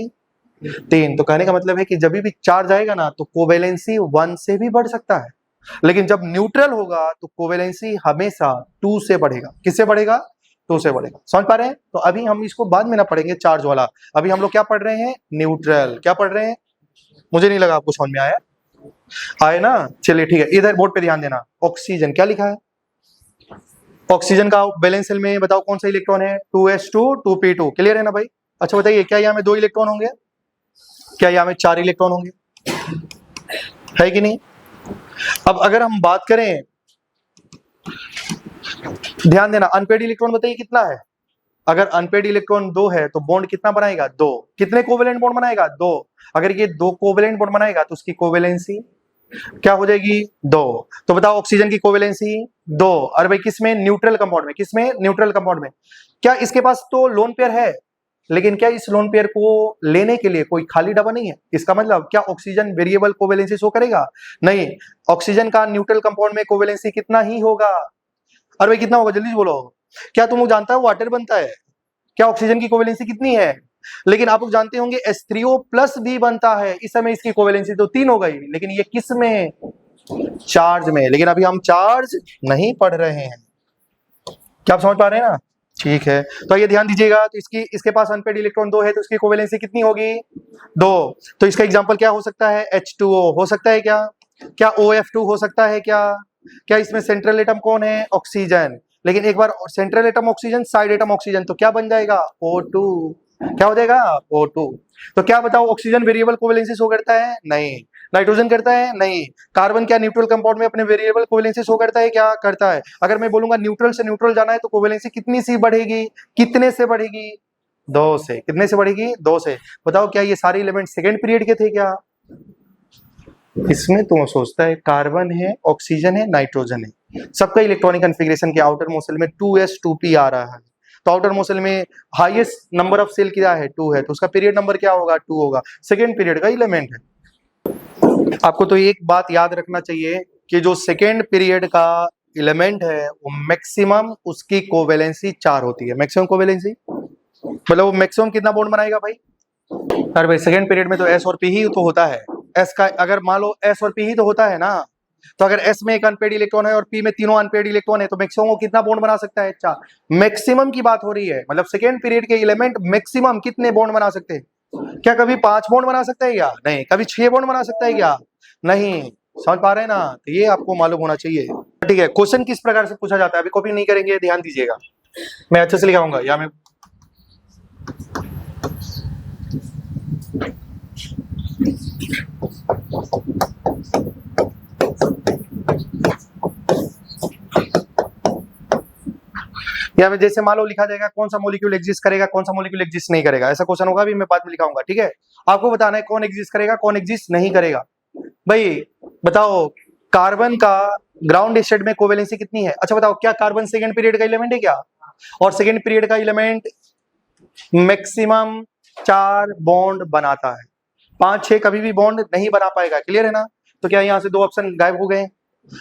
3। तो कहने का मतलब है कि जब भी चार्ज आएगा ना तो कोवेलेंसी 1 से भी बढ़ सकता है, लेकिन जब न्यूट्रल होगा तो कोवेलेंसी हमेशा 2 से बढ़ेगा। किससे बढ़ेगा? 2 से बढ़ेगा। समझ पा रहे हैं? तो अभी हम इसको बाद में ना पढ़ेंगे चार्ज वाला, अभी हम लोग क्या पढ़ रहे हैं? न्यूट्रल। क्या पढ़ रहे हैं? मुझे नहीं लगा आपको समझ में आया। आए ना? चलिए ठीक है, इधर बोर्ड पे ध्यान देना। ऑक्सीजन क्या लिखा है? ऑक्सीजन का वैलेंस शेल में बताओ कौन सा इलेक्ट्रॉन है? 2s2 2p2। क्लियर है ना भाई? अच्छा बताइए, क्या यहाँ में 2 इलेक्ट्रॉन होंगे? क्या यहाँ में 4 इलेक्ट्रॉन होंगे? है कि नहीं? अब अगर हम बात करें, ध्यान देना, अनपेड इलेक्ट्रॉन बताइए कितना है? अगर अनपेड इलेक्ट्रॉन 2 है तो बॉन्ड कितना बनाएगा? 2। कितने कोवेलेंट बॉन्ड बनाएगा? 2। अगर ये 2 कोवेलेंट बॉन्ड बनाएगा तो उसकी कोवेलेंसी क्या हो जाएगी? 2। तो बताओ ऑक्सीजन की कोवेलेंसी 2। अरे भाई किसमें? न्यूट्रल कंपाउंड में। किसमें? न्यूट्रल कंपाउंड में। क्या इसके पास तो लोन पेयर है, लेकिन क्या इस लोन पेयर को लेने के लिए कोई खाली डब्बा नहीं है? इसका मतलब क्या ऑक्सीजन वेरिएबल कोवेलेंसी शो करेगा? नहीं। ऑक्सीजन का न्यूट्रल कंपाउंड में कोवेलेंसी कितना ही होगा? अरे भाई कितना होगा? जल्दी बोलो। क्या तुम लोग जानता है वाटर बनता है? क्या ऑक्सीजन की कोवेलेंसी कितनी है? लेकिन आप लोग जानते होंगे H3O+ भी बनता है। इस समय इसकी कोवेलेंसी तो 3 हो गई, लेकिन ये किस में? चार्ज में। लेकिन अभी हम चार्ज नहीं पढ़ रहे हैं। क्या आप समझ पा रहे हैं ना? ठीक है, तो ये ध्यान दीजिएगा। तो इसके पास अनपेड इलेक्ट्रॉन 2 है तो इसकी कोवेलेंसी कितनी होगी? 2। तो इसका एग्जांपल क्या हो सकता है? H2O हो सकता है क्या? क्या OF2 हो सकता है क्या? क्या इसमें सेंट्रल एटम कौन है? ऑक्सीजन। लेकिन एक बार central atom oxygen, side atom oxygen, तो क्या बन जाएगा? O2। क्या हो जाएगा? O2। तो क्या बताओ, ऑक्सीजन वेरिएबल कोवेलेंसी शो करता है? नहीं। नाइट्रोजन करता है? नहीं। कार्बन क्या न्यूट्रल कंपाउंड में अपने वेरिएबल कोवेलेंसी शो करता है क्या? करता है। अगर मैं बोलूंगा न्यूट्रल से न्यूट्रल जाना है तो कोवेलेंसी कितनी सी बढ़ेगी? कितने से बढ़ेगी? 2 से। कितने से बढ़ेगी? 2 से। बताओ क्या ये सारे एलिमेंट सेकेंड पीरियड के थे क्या? इसमें तुम सोचता है कार्बन है, ऑक्सीजन है, नाइट्रोजन है, सबका इलेक्ट्रॉनिक कॉन्फ़िगरेशन के आउटर मोस्ट में 2s2p आ रहा है। तो आउटर मोस्ट में हाईएस्ट नंबर ऑफ सेल क्या है? 2 है, तो उसका पीरियड नंबर क्या होगा? 2 होगा। सेकेंड पीरियड का एलिमेंट है। आपको तो एक बात याद रखना चाहिए कि जो सेकेंड पीरियड का एलिमेंट है वो मैक्सिमम उसकी कोवेलेंसी 4 होती है। मैक्सिमम कोवेलेंसी मतलब वो मैक्सिमम कितना बॉन्ड बनाएगा भाई? अरे भाई सेकेंड पीरियड में तो S और P ही तो होता है। S का अगर मान लो S और P ही तो होता है ना, तो अगर S में एक अनपेड इलेक्ट्रॉन है और P में तीनों अनपेड इलेक्ट्रॉन है तो मैक्सिमम वो कितना बॉन्ड बना सकता है? 4। मैक्सिमम की बात हो रही है, मतलब सेकेंड पीरियड के एलिमेंट मैक्सिमम कितने बॉन्ड बना सकते हैं? क्या कभी 5 बॉन्ड बना सकता है क्या? नहीं। कभी 6 बॉन्ड बना सकता है क्या? नहीं। समझ पा रहे हैं ना? तो ये आपको मालूम होना चाहिए। ठीक है, क्वेश्चन किस प्रकार से पूछा जाता है अभी कॉपी नहीं करेंगे, ध्यान दीजिएगा, मैं अच्छे से लिखाऊंगा या मैं या में जैसे मान लो लिखा जाएगा कौन सा मॉलिक्यूल एग्जिस्ट करेगा, कौन सा मॉलिक्यूल एग्जिस्ट नहीं करेगा, ऐसा क्वेश्चन होगा, भी मैं बाद में लिखाऊंगा। ठीक है, आपको बताना है कौन एग्जिस्ट करेगा कौन एग्जिस्ट नहीं करेगा। भाई बताओ कार्बन का ग्राउंड स्टेट में कोवेलेंसी कितनी है? अच्छा बताओ क्या कार्बन सेकंड पीरियड का एलिमेंट है क्या? और सेकंड पीरियड का एलिमेंट मैक्सिमम 4 बॉन्ड बनाता है, 5-6 कभी भी बॉन्ड नहीं बना पाएगा। क्लियर है ना? तो क्या यहाँ से 2 ऑप्शन गायब हो गए,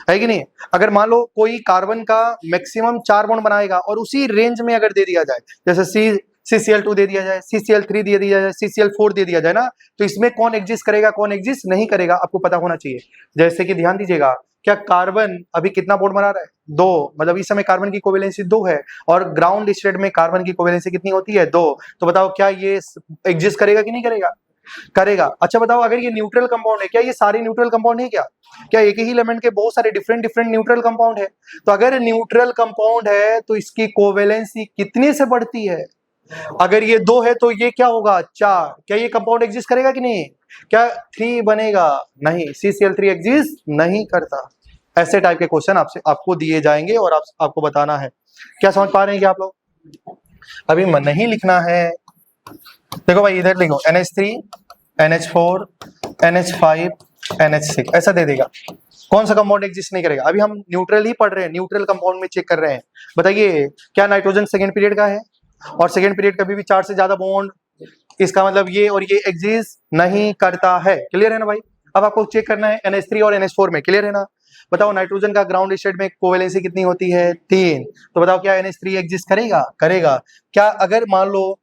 है कि नहीं? अगर मान लो कोई कार्बन का मैक्सिमम 4 बॉन्ड बनाएगा और उसी रेंज में अगर दे दिया जाए, जैसे CCl2 दे दिया जाए, CCl3 दे दिया जाए, CCl4 दे दिया जाए ना, तो इसमें कौन एग्जिस्ट करेगा कौन एग्जिस्ट नहीं करेगा आपको पता होना चाहिए। जैसे कि ध्यान दीजिएगा, क्या कार्बन अभी कितना बॉन्ड बना रहा है? 2, मतलब इस समय कार्बन की कोवेलेंसी 2 है और ग्राउंड स्टेट में कार्बन की कोवेलेंसी कितनी होती है? 2। तो बताओ क्या ये एग्जिस्ट करेगा कि नहीं करेगा? करेगा। अच्छा बताओ, अगर ये न्यूट्रल कंपाउंड है, क्या ये सारे न्यूट्रल कंपाउंड है क्या? क्या एक ही एलिमेंट के बहुत सारे डिफरेंट न्यूट्रल कंपाउंड है? तो अगर न्यूट्रल कंपाउंड है तो इसकी कोवेलेंसी कितने से बढ़ती है? अगर ये 2 है तो ये क्या होगा? 4। क्या ये कंपाउंड एग्जिस्ट करेगा कि नहीं? क्या 3 बनेगा? नहीं, CCl3 एग्जिस्ट नहीं करता। ऐसे टाइप के क्वेश्चन आपको दिए जाएंगे और आपको बताना है। क्या समझ पा रहे हैं क्या आप लोग? अभी मन नहीं लिखना है। देखो भाई, इधर लिखो NH3 NH4 NH5 NH6 ऐसा दे देगा। कौन सा कंपाउंड एग्जिस्ट नहीं करेगा? अभी हम न्यूट्रल ही पढ़ रहे हैं, न्यूट्रल कंपाउंड में चेक कर रहे हैं। बताइए, क्या नाइट्रोजन सेकेंड पीरियड का है? और सेकेंड पीरियड कभी भी 4 से ज्यादा बॉन्ड, इसका मतलब ये और ये एग्जिस्ट नहीं करता है। क्लियर है ना भाई? अब आपको चेक करना है NH3 और NH4 में। क्लियर है ना? बताओ नाइट्रोजन का ग्राउंड स्टेट में कोवेलेंसी कितनी होती है? 3। तो बताओ क्या NH3 एग्जिस्ट करेगा? करेगा। क्या अगर मान लो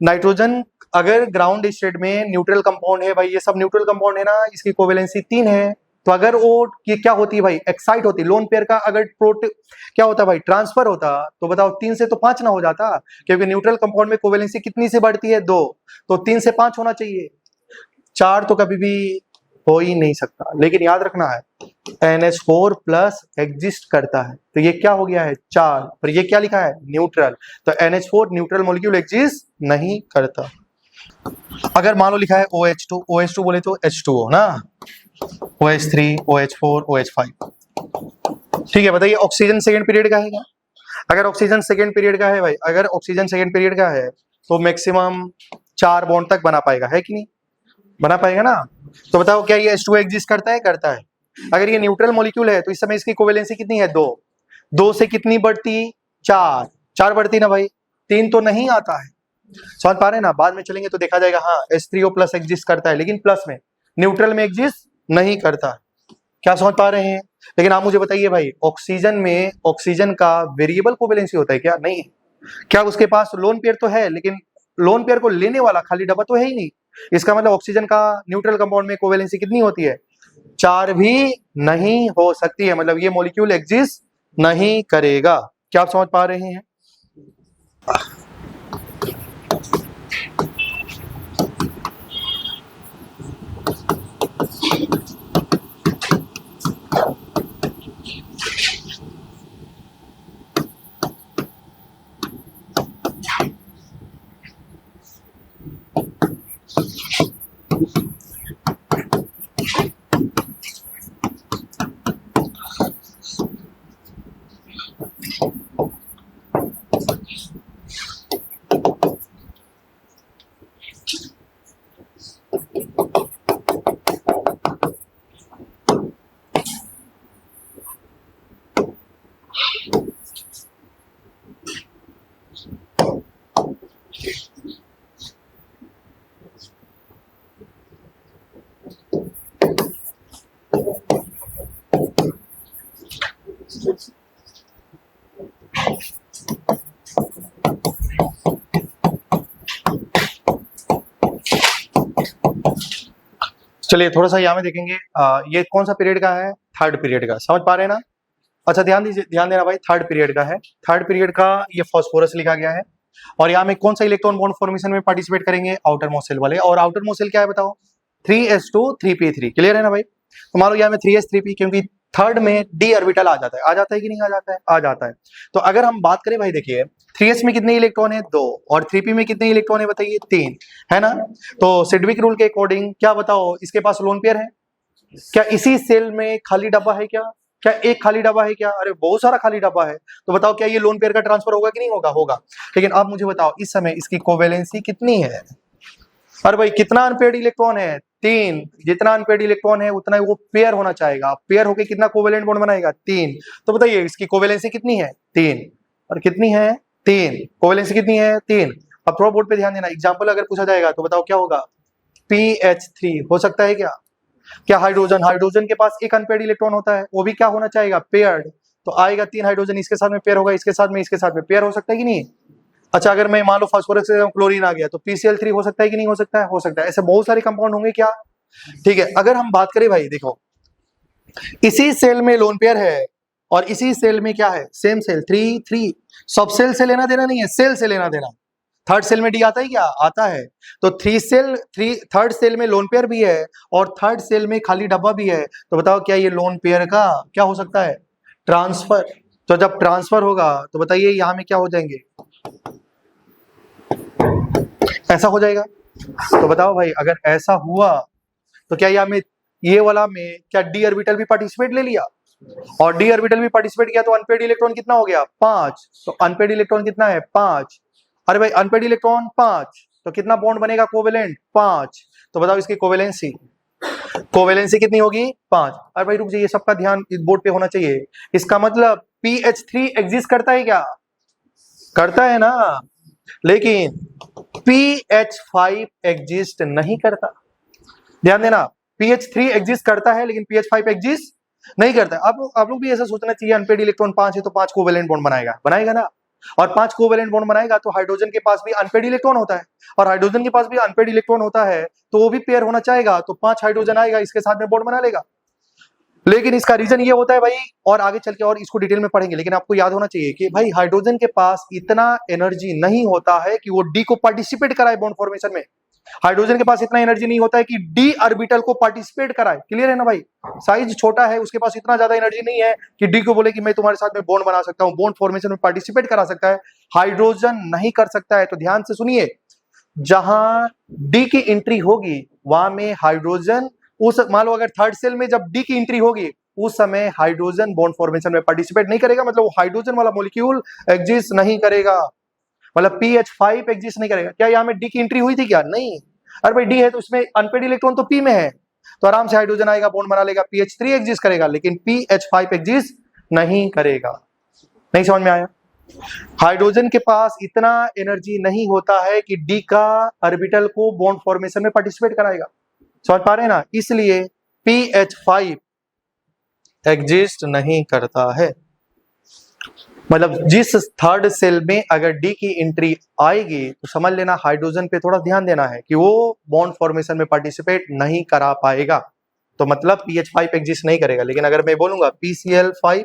नाइट्रोजन अगर ग्राउंड स्टेट में न्यूट्रल कंपाउंड है, भाई ये सब न्यूट्रल कंपाउंड है ना, इसकी कोवेलेंसी 3 है, तो अगर वो ये क्या होती है भाई? एक्साइट होती। लोन पेयर का अगर क्या होता भाई? ट्रांसफर होता। तो बताओ 3 से तो 5 ना हो जाता, क्योंकि न्यूट्रल कंपाउंड में कोवेलेंसी कितनी से बढ़ती है? 2। तो 3 से 5 होना चाहिए। 4 तो कभी भी हो ही नहीं सकता। लेकिन याद रखना है NH4 प्लस एग्जिस्ट करता है, तो ये क्या हो गया है? 4। पर ये क्या लिखा है? न्यूट्रल। तो NH4 न्यूट्रल मॉलिक्यूल एग्जिस्ट नहीं करता। अगर मान लो लिखा है OH2, OH2 बोले तो H2O ना, OH3 OH4 OH5। ठीक है, बताइए ऑक्सीजन सेकेंड पीरियड का है क्या? अगर ऑक्सीजन सेकेंड पीरियड का है भाई, अगर ऑक्सीजन सेकेंड पीरियड का है तो मैक्सिमम 4 बॉन्ड तक बना पाएगा, है कि नहीं? बना पाएगा ना? तो बताओ क्या ये H2O एग्जिस्ट करता है? करता है। अगर ये न्यूट्रल मॉलिक्यूल है तो इस समय इसकी कोवेलेंसी कितनी है? 2। 2 से कितनी बढ़ती? 4। 4 बढ़ती ना भाई? 3 तो नहीं आता है। समझ पा रहे हैं ना? बाद में चलेंगे तो देखा जाएगा, हाँ H3O प्लस एग्जिस्ट करता है, लेकिन प्लस में, न्यूट्रल में एग्जिस्ट नहीं करता। क्या समझ पा रहे हैं? लेकिन आप मुझे बताइए भाई, ऑक्सीजन में ऑक्सीजन का वेरिएबल कोवेलेंसी होता है क्या? नहीं है। क्या उसके पास लोन पेयर तो है, लेकिन लोन पेयर को लेने वाला खाली डब्बा तो है ही नहीं। इसका मतलब ऑक्सीजन का न्यूट्रल कंपाउंड में कोवेलेंसी कितनी होती है? 4 भी नहीं हो सकती है, मतलब ये मॉलिक्यूल एग्जिस्ट नहीं करेगा। क्या आप समझ पा रहे हैं? चलिए थोड़ा सा यहाँ में देखेंगे, ये कौन सा पीरियड का है? थर्ड पीरियड का। समझ पा रहे हैं ना? अच्छा ध्यान दीजिए, ध्यान देना भाई, थर्ड पीरियड का है। थर्ड पीरियड का ये फास्फोरस लिखा गया है। और यहाँ में कौन सा इलेक्ट्रॉन बॉन्ड फॉर्मेशन में पार्टिसिपेट करेंगे? आउटर मोस्ट सेल वाले। और आउटर मोस्ट सेल क्या है बताओ? 3s2 3p3। क्लियर है ना भाई? तो मान लो यहाँ में 3s3p, क्योंकि थर्ड में d ऑर्बिटल आ जाता है। आ जाता है कि नहीं आ जाता है? आ जाता है। तो अगर हम बात करें भाई, देखिए 3s में कितने इलेक्ट्रॉन है? 2। और 3p में कितने इलेक्ट्रॉन है बताइए? 3, है ना? तो सिडविक रूल के अकॉर्डिंग क्या बताओ, इसके पास लोन पेयर है? क्या इसी सेल में खाली डब्बा है क्या? क्या एक खाली डब्बा है क्या? अरे बहुत सारा खाली डब्बा है। तो बताओ क्या ये लोन पेयर का ट्रांसफर होगा कि नहीं होगा? होगा। लेकिन आप मुझे बताओ इस समय इसकी कोवेलेंसी कितनी है? अरे भाई कितना अनपेयर्ड इलेक्ट्रॉन है? 3। जितना अनपेयर्ड इलेक्ट्रॉन है उतना वो पेयर होना चाहेगा। पेयर होके कितना कोवेलेंट बॉन्ड बनाएगा? 3। तो बताइए इसकी कोवेलेंसी कितनी है? 3। और कितनी है? 3। कोवेलेंसी कितनी है? 3। अब थोड़ा बोर्ड पे ध्यान देना, एग्जाम्पल अगर पूछा जाएगा तो बताओ क्या होगा? PH3 हो सकता है क्या? क्या हाइड्रोजन के पास एक अनपेयर्ड इलेक्ट्रॉन होता है, वो भी क्या होना चाहेगा? पेयर्ड। तो आएगा 3 हाइड्रोजन, इसके साथ में पेयर होगा, इसके साथ में, इसके साथ में पेयर हो सकता है कि नहीं? अच्छा अगर मैं मान लो फास्फोरस से क्लोरीन आ गया तो PCl3 हो सकता है कि नहीं हो सकता है? हो सकता है। ऐसे बहुत सारे कंपाउंड होंगे क्या? ठीक है, अगर हम बात करें भाई देखो इसी सेल में लोन पेयर है और इसी सेल में क्या है, सेम सेल 3 3। सब सेल से लेना देना नहीं है, सेल से लेना देना। थर्ड सेल में डी आता है क्या, आता है। तो थर्ड सेल में लोन पेयर भी है और थर्ड सेल में खाली डब्बा भी है। तो बताओ क्या ये लोन पेयर का क्या हो सकता है, ट्रांसफर। तो जब ट्रांसफर होगा तो बताइए यहां में क्या हो जाएंगे, ऐसा हो जाएगा। तो बताओ भाई अगर ऐसा हुआ तो क्या यहाँ में ये वाला में क्या डी ऑर्बिटल भी पार्टिसिपेट ले लिया, और डी ऑर्बिटल भी पार्टिसिपेट किया तो अनपेड इलेक्ट्रॉन कितना हो गया, 5। तो अनपेड इलेक्ट्रॉन कितना है, 5। अरे भाई अनपेड इलेक्ट्रॉन 5, तो कितना बॉन्ड बनेगा कोवेलेंट, 5। तो बताओ इसकी कोवेलेंसी कितनी होगी, 5। अरे भाई रुक जाइए, सबका ध्यान इस बोर्ड पे होना चाहिए। इसका मतलब PH3 एग्जिस्ट करता है क्या, करता है ना, लेकिन PH5 एग्जिस्ट नहीं करता। ध्यान देना, PH3 एग्जिस्ट करता है लेकिन PH5 एग्जिस्ट नहीं करता। अब आप लोग भी ऐसा सोचना चाहिए, अनपेड इलेक्ट्रॉन 5 है तो 5 कोवेलेंट बॉन्ड बनाएगा ना, और 5 कोवेलेंट बॉन्ड बनाएगा तो हाइड्रोजन के पास भी अनपेड इलेक्ट्रॉन होता है, और हाइड्रोजन के पास भी अनपेड इलेक्ट्रॉन होता है, तो वो भी पेयर होना चाहेगा, तो 5 हाइड्रोजन आएगा इसके साथ में बॉन्ड बना लेगा। लेकिन इसका रीजन ये होता है भाई, और आगे चल के और इसको डिटेल में पढ़ेंगे, लेकिन आपको याद होना चाहिए कि भाई हाइड्रोजन के पास इतना एनर्जी नहीं होता है कि वो डी को पार्टिसिपेट कराए बॉन्ड फॉर्मेशन में। हाइड्रोजन के पास इतना एनर्जी नहीं होता है कि डी ऑर्बिटल को पार्टिसिपेट कराए। क्लियर है ना भाई, साइज छोटा है, उसके पास इतना ज्यादा एनर्जी नहीं है कि डी को बोले कि मैं तुम्हारे साथ में बॉन्ड बना सकता हूं, बॉन्ड फॉर्मेशन में पार्टिसिपेट करा सकता है, हाइड्रोजन नहीं कर सकता है। तो ध्यान से सुनिए, जहां डी की एंट्री होगी वहां में हाइड्रोजन, उस मान लो अगर थर्ड सेल में जब डी की एंट्री होगी उस समय हाइड्रोजन बॉन्ड फॉर्मेशन में पार्टिसिपेट नहीं करेगा, मतलब वो हाइड्रोजन वाला मॉलिक्यूल एग्जिस्ट नहीं करेगा, मतलब PH5 एग्जिस्ट नहीं करेगा। क्या यहाँ में डी की एंट्री हुई थी क्या, नहीं। अरे भाई डी है तो उसमें अनपेड इलेक्ट्रॉन तो P में है, तो आराम से हाइड्रोजन आएगा, बॉन्ड बना लेगा, PH3 एग्जिस्ट करेगा लेकिन PH5 एग्जिस्ट नहीं करेगा। नहीं समझ में आया, हाइड्रोजन के पास इतना एनर्जी नहीं होता है कि डी का ऑर्बिटल को बॉन्ड फॉर्मेशन में पार्टिसिपेट कराएगा। समझ पा रहे हैं ना, इसलिए PH5 एग्जिस्ट नहीं करता है। मतलब जिस थर्ड सेल में अगर डी की एंट्री आएगी तो समझ लेना हाइड्रोजन पे थोड़ा ध्यान देना है कि वो बॉन्ड फॉर्मेशन में पार्टिसिपेट नहीं करा पाएगा, तो मतलब PH5 एग्जिस्ट नहीं करेगा। लेकिन अगर मैं बोलूंगा PCl5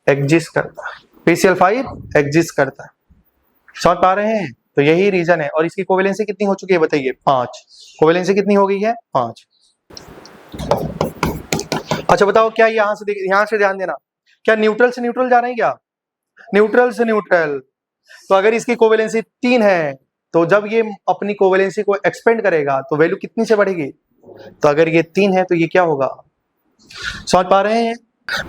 एग्जिस्ट करता है, PCl5 एग्जिस्ट करता है। समझ पा रहे हैं, तो यही रीजन है। और इसकी कोवेलेंसी कितनी हो चुकी है बताइए, 5। कोवेलेंसी कितनी हो गई है, 5। अच्छा बताओ क्या यहां से ध्यान देना, क्या न्यूट्रल से न्यूट्रल जा रहे हैं, क्या न्यूट्रल से न्यूट्रल। तो अगर इसकी कोवेलेंसी 3 है तो जब ये अपनी कोवेलेंसी को एक्सपेंड करेगा तो वैल्यू कितनी से बढ़ेगी, तो अगर ये 3 है तो ये क्या होगा। समझ पा रहे हैं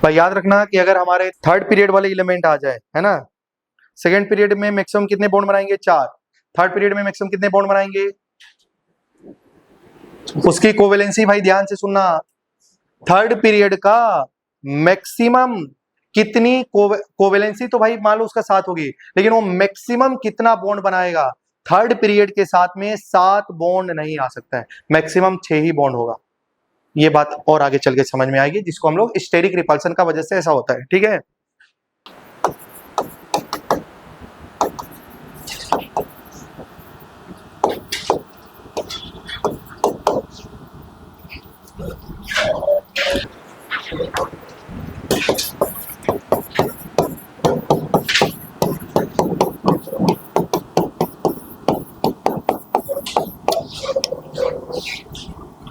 भाई, याद रखना कि अगर हमारे थर्ड पीरियड वाले एलिमेंट आ जाए, है ना, सेकेंड पीरियड में मैक्सिमम कितने बॉन्ड बनाएंगे, 4। थर्ड पीरियड में मैक्सिमम कितने बॉन्ड बनाएंगे, उसकी कोवेलेंसी भाई ध्यान से सुनना, थर्ड पीरियड का मैक्सिमम कितनी कोवेलेंसी, तो भाई मान लो उसका 7 होगी, लेकिन वो मैक्सिमम कितना बॉन्ड बनाएगा, थर्ड पीरियड के साथ में 7 बॉन्ड नहीं आ सकता है, मैक्सिमम 6 ही बॉन्ड होगा। ये बात और आगे चल के समझ में आएगी, जिसको हम लोग स्टेरिक रिपल्सन का वजह से ऐसा होता है, ठीक है।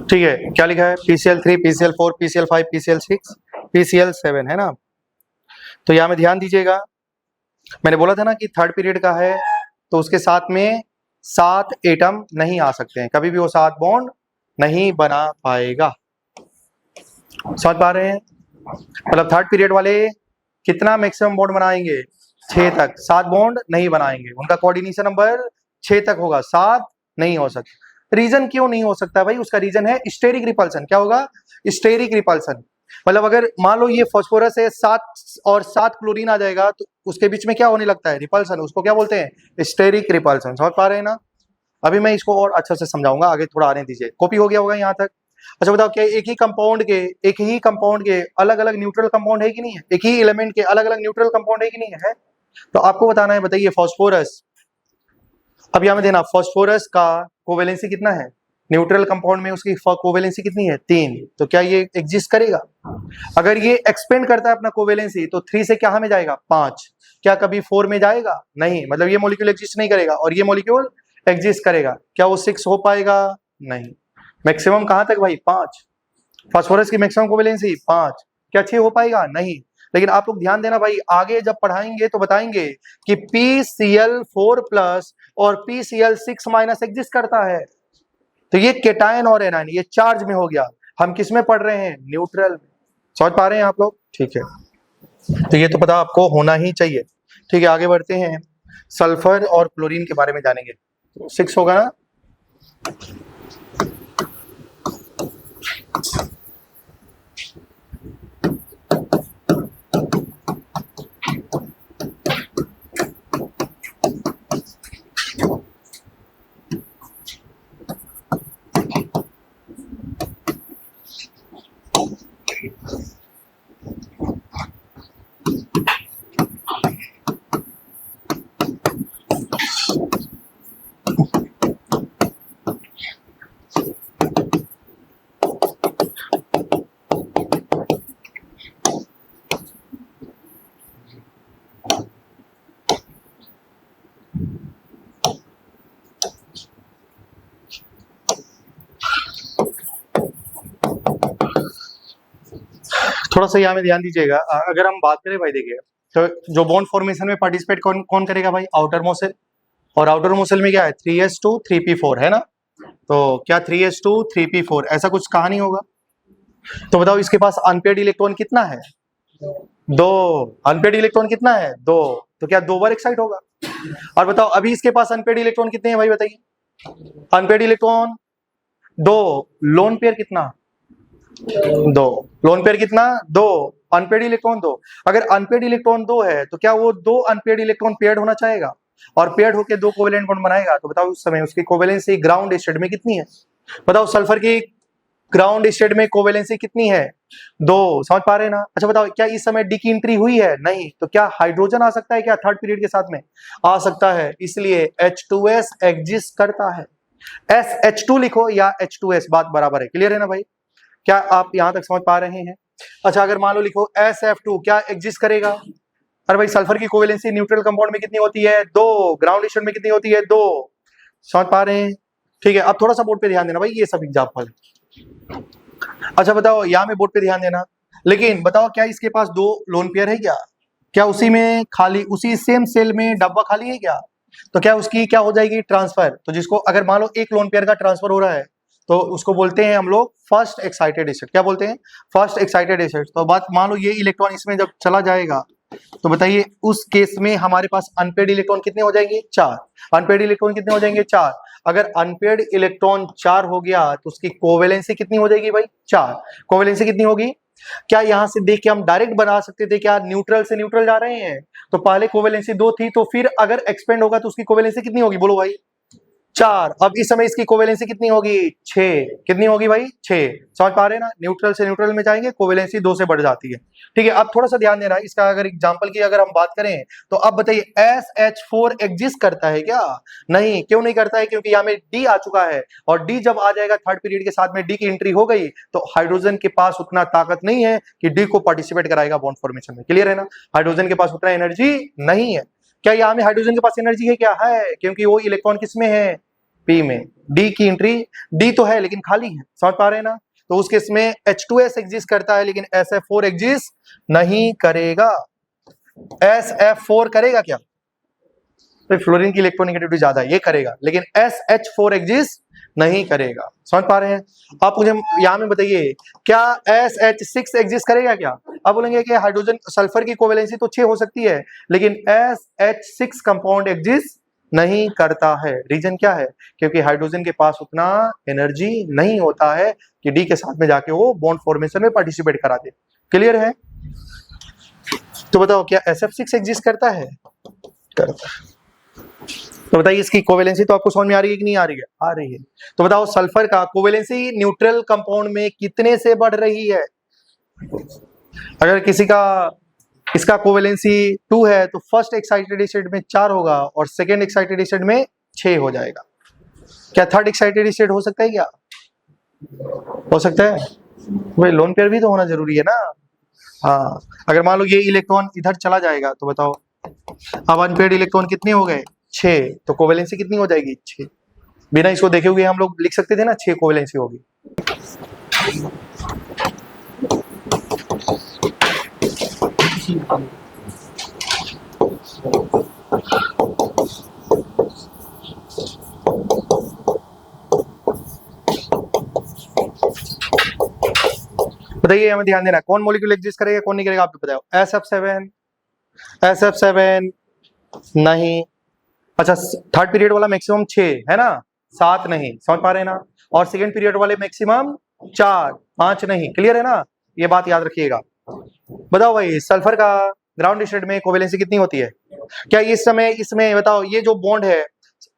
ठीक है, क्या लिखा है, PCl3 PCl4 PCl5 PCl6 PCl7, है ना। तो यहां में ध्यान दीजिएगा, मैंने बोला था ना कि थर्ड पीरियड का है तो उसके साथ में 7 एटम नहीं आ सकते हैं, कभी भी वो 7 बॉन्ड नहीं बना पाएगा। समझ पा रहे हैं, मतलब थर्ड पीरियड वाले कितना मैक्सिमम बॉन्ड बनाएंगे, 6 तक, 7 बॉन्ड नहीं बनाएंगे, उनका कोऑर्डिनेशन नंबर 6 तक होगा, 7 नहीं हो सकता। रीजन क्यों नहीं हो सकता भाई, उसका रीजन है स्टेरिक रिपल्सन। क्या होगा, स्टेरिक रिपल्सन। मतलब अगर मान लो ये फास्फोरस है 7 और 7 क्लोरीन आ जाएगा तो उसके बीच में क्या होने लगता है, रिपल्सन, उसको क्या बोलते हैं, स्टेरिक रिपल्सन। समझ पा रहे हैं ना, अभी मैं इसको और अच्छे से समझाऊंगा, आगे थोड़ा आने दीजिए, कॉपी हो गया होगा यहाँ तक। अच्छा बताओ क्या एक ही कंपाउंड के अलग अलग न्यूट्रल कंपाउंड है कि नहीं है, एक ही एलिमेंट के अलग अलग न्यूट्रल कंपाउंड है कि नहीं है, तो आपको बताना है, बताइए फास्फोरस, अब यहां में देना फास्फोरस का कोवेलेंसी कितना है, न्यूट्रल कंपाउंड में उसकी कोवेलेंसी कितनी है 3, तो क्या ये एग्जिस्ट करेगा? अगर ये एक्सपेंड करता है अपना कोवेलेंसी तो 3 से क्या हमें जाएगा 5, क्या कभी 4 में जाएगा? नहीं, मतलब ये मॉलिक्यूल एग्जिस्ट नहीं करेगा और ये मॉलिक्यूल एग्जिस्ट करेगा। क्या वो 6 हो पाएगा? नहीं। मैक्सिमम कहां तक भाई 5, फास्फोरस की मैक्सिमम कोवेलेंसी 5, क्या 6 हो पाएगा? नहीं। लेकिन आप लोग ध्यान देना भाई, आगे जब पढ़ाएंगे तो बताएंगे कि PCl4+ और PCl6- एग्जिस्ट करता है। तो ये केटायन और एनायन ये चार्ज में हो गया। हम किस में पढ़ रहे हैं? न्यूट्रल में। समझ पा रहे हैं आप लोग? ठीक है, तो ये तो पता आपको होना ही चाहिए। ठीक है, आगे बढ़ते हैं, सल्फर और क्लोरीन के बारे में जानेंगे। 6 होगा ना? थोड़ा सा यहाँ में ध्यान दीजिएगा। अगर हम बात करें भाई, देखिए तो जो बॉन्ड फॉर्मेशन में पार्टिसिपेट कौन करेगा भाई? Outer Mosel. और आउटर मोसेल में क्या है? 3s2 3p4 है ना? तो क्या 3s2 3p4 ऐसा कुछ कहानी होगा? तो बताओ इसके पास अनपेयर्ड इलेक्ट्रॉन कितना है? 2। अनपेयर्ड इलेक्ट्रॉन कितना है? 2। तो क्या 2 बार एक्साइट होगा? और बताओ अभी इसके पास अनपेयर्ड इलेक्ट्रॉन कितने हैं भाई, बताइए? अनपेयर्ड इलेक्ट्रॉन 2, लोन पेयर कितना? 2। लोन पेयर कितना? 2। Unpaired electron 2। अगर अनपेयर्ड इलेक्ट्रॉन 2 है तो क्या वो 2 अनपेयर्ड इलेक्ट्रॉन पेयर्ड होना चाहेगा और पेयर्ड होकर 2 कोवेलेंट बॉन्ड बनाएगा? तो बताओ उस समय उसकी कोवेलेंसी ग्राउंड स्टेट में कितनी है? बताओ सल्फर की ग्राउंड स्टेट में कोवेलेंसी कितनी है? 2। समझ पा रहे हैं ना? अच्छा बताओ क्या इस समय डी की एंट्री हुई है? नहीं। तो क्या हाइड्रोजन आ सकता है क्या थर्ड पीरियड के साथ में? आ सकता है, इसलिए H2S एग्जिस्ट करता है। SH2 लिखो या H2S, बात बराबर है। क्लियर है ना भाई? क्या आप यहां तक समझ पा रहे हैं? अच्छा अगर मान लो लिखो SF2, क्या एग्जिस्ट करेगा? अरे भाई सल्फर की कोवेलेंसी न्यूट्रल कंपाउंड में कितनी होती है? 2। ग्राउंड स्टेट में कितनी होती है? 2। समझ पा रहे हैं? ठीक है, अब थोड़ा सा बोर्ड पे ध्यान देना भाई, ये सब एग्जाम्पल है। अच्छा बताओ यहाँ में बोर्ड पे ध्यान देना, लेकिन बताओ क्या इसके पास 2 लोन पेयर है क्या? क्या उसी में खाली, उसी सेम सेल में डब्बा खाली है क्या? तो क्या उसकी क्या हो जाएगी? ट्रांसफर। तो जिसको अगर मान लो एक लोन पेयर का ट्रांसफर हो रहा है तो उसको बोलते हैं हम लोग फर्स्ट एक्साइटेड स्टेट। क्या बोलते हैं? First excited state. तो बात मान लो ये इलेक्ट्रॉन इसमें जब चला जाएगा तो बताइए उस केस में हमारे पास अनपेयर्ड इलेक्ट्रॉन कितने हो जाएंगे? 4। अनपेयर्ड इलेक्ट्रॉन कितने हो जाएंगे? 4। अगर अनपेयर्ड इलेक्ट्रॉन 4 हो गया तो उसकी कोवेलेंसी कितनी हो जाएगी भाई? 4। कोवेलेंसी कितनी होगी? क्या यहां से देख के हम डायरेक्ट बना सकते थे क्या न्यूट्रल से न्यूट्रल जा रहे हैं? तो पहले कोवेलेंसी 2 थी, तो फिर अगर एक्सपेंड होगा तो उसकी कोवेलेंसी कितनी होगी? बोलो भाई। 4। अब इस समय इसकी कोवेलेंसी कितनी होगी? 6। कितनी होगी भाई? 6। समझ पा रहे हैं ना? न्यूट्रल से न्यूट्रल में जाएंगे कोवेलेंसी 2 से बढ़ जाती है। ठीक है, अब थोड़ा सा ध्यान देना, इसका अगर एग्जांपल की अगर हम बात करें तो अब बताइए SH4 एग्जिस्ट करता है क्या? नहीं। क्यों नहीं करता है? क्योंकि यहाँ में D आ चुका है और D जब आ जाएगा थर्ड पीरियड के साथ में, D की एंट्री हो गई तो हाइड्रोजन के पास उतना ताकत नहीं है कि D को पार्टिसिपेट कराएगा बॉन्ड फॉर्मेशन में। क्लियर है ना? हाइड्रोजन के पास उतना एनर्जी नहीं है। क्या यहाँ में हाइड्रोजन के पास एनर्जी है क्या? है, क्योंकि वो इलेक्ट्रॉन किसमें है? P में। D की एंट्री, D तो है लेकिन खाली है। समझ पा रहे हैं ना? तो उस केस में H2S एग्जिस्ट करता है लेकिन SF4 एग्जिस्ट नहीं करेगा। SF4 करेगा क्या? तो फ्लोरीन की इलेक्ट्रोनेगेटिविटी ज्यादा है, ये करेगा, लेकिन SH4 एग्जिस्ट नहीं करेगा। समझ पा रहे हैं? आप मुझे यहाँ में बताइए क्या SH6 एग्जिस्ट करेगा क्या? आप बोलेंगे कि हाइड्रोजन सल्फर की कोवेलेंसी तो 6 हो सकती है लेकिन SH6 कंपाउंड एग्जिस्ट नहीं करता है। रीजन क्या है? क्योंकि हाइड्रोजन के पास उतना एनर्जी नहीं होता है कि डी के साथ में जाके वो बॉन्ड फॉर्मेशन में पार्टिसिपेट करा दे। क्लियर है? तो बताओ क्या SF6 एग्जिस्ट करता है? करता है। तो बताइए इसकी कोवेलेंसी तो आपको समझ में आ रही है कि नहीं आ रही है? आ रही है। तो बताओ सल्फर का कोवेलेंसी न्यूट्रल कंपाउंड में कितने से बढ़ रही है? अगर किसी का इसका कोवेलेंसी 2 है तो फर्स्ट एक्साइटेड स्टेट में 4 होगा और सेकेंड एक्साइटेड स्टेट में 6 हो जाएगा। क्या थर्ड एक्साइटेड स्टेट हो सकता है क्या? हो सकता है भाई, लोन पेयर भी तो होना जरूरी है ना। हाँ, अगर मान लो ये इलेक्ट्रॉन इधर चला जाएगा तो बताओ, अब अनपेयर्ड इलेक्ट्रॉन कितने हो गए, 6, तो कोवेलेंसी कितनी हो जाएगी, 6। बिना इसको देखे हुए हम लोग लिख सकते थे ना, 6 कोवेलेंसी होगी। बताइए, हमें ध्यान देना, कौन मॉलिक्यूल एग्जिस्ट करेगा, कौन नहीं करेगा, आप बताओ। SF7, SF7 नहीं। अच्छा, थर्ड पीरियड वाला मैक्सिमम 6 है ना, 7 नहीं, समझ पा रहे हैं ना। और सेकंड पीरियड वाले मैक्सिमम 4, 5 नहीं। क्लियर है ना, ये बात याद रखिएगा। बताओ भाई, सल्फर का ग्राउंड स्टेट में कोवेलेंसी कितनी होती है? क्या इस समय इसमें बताओ, ये जो बॉन्ड है,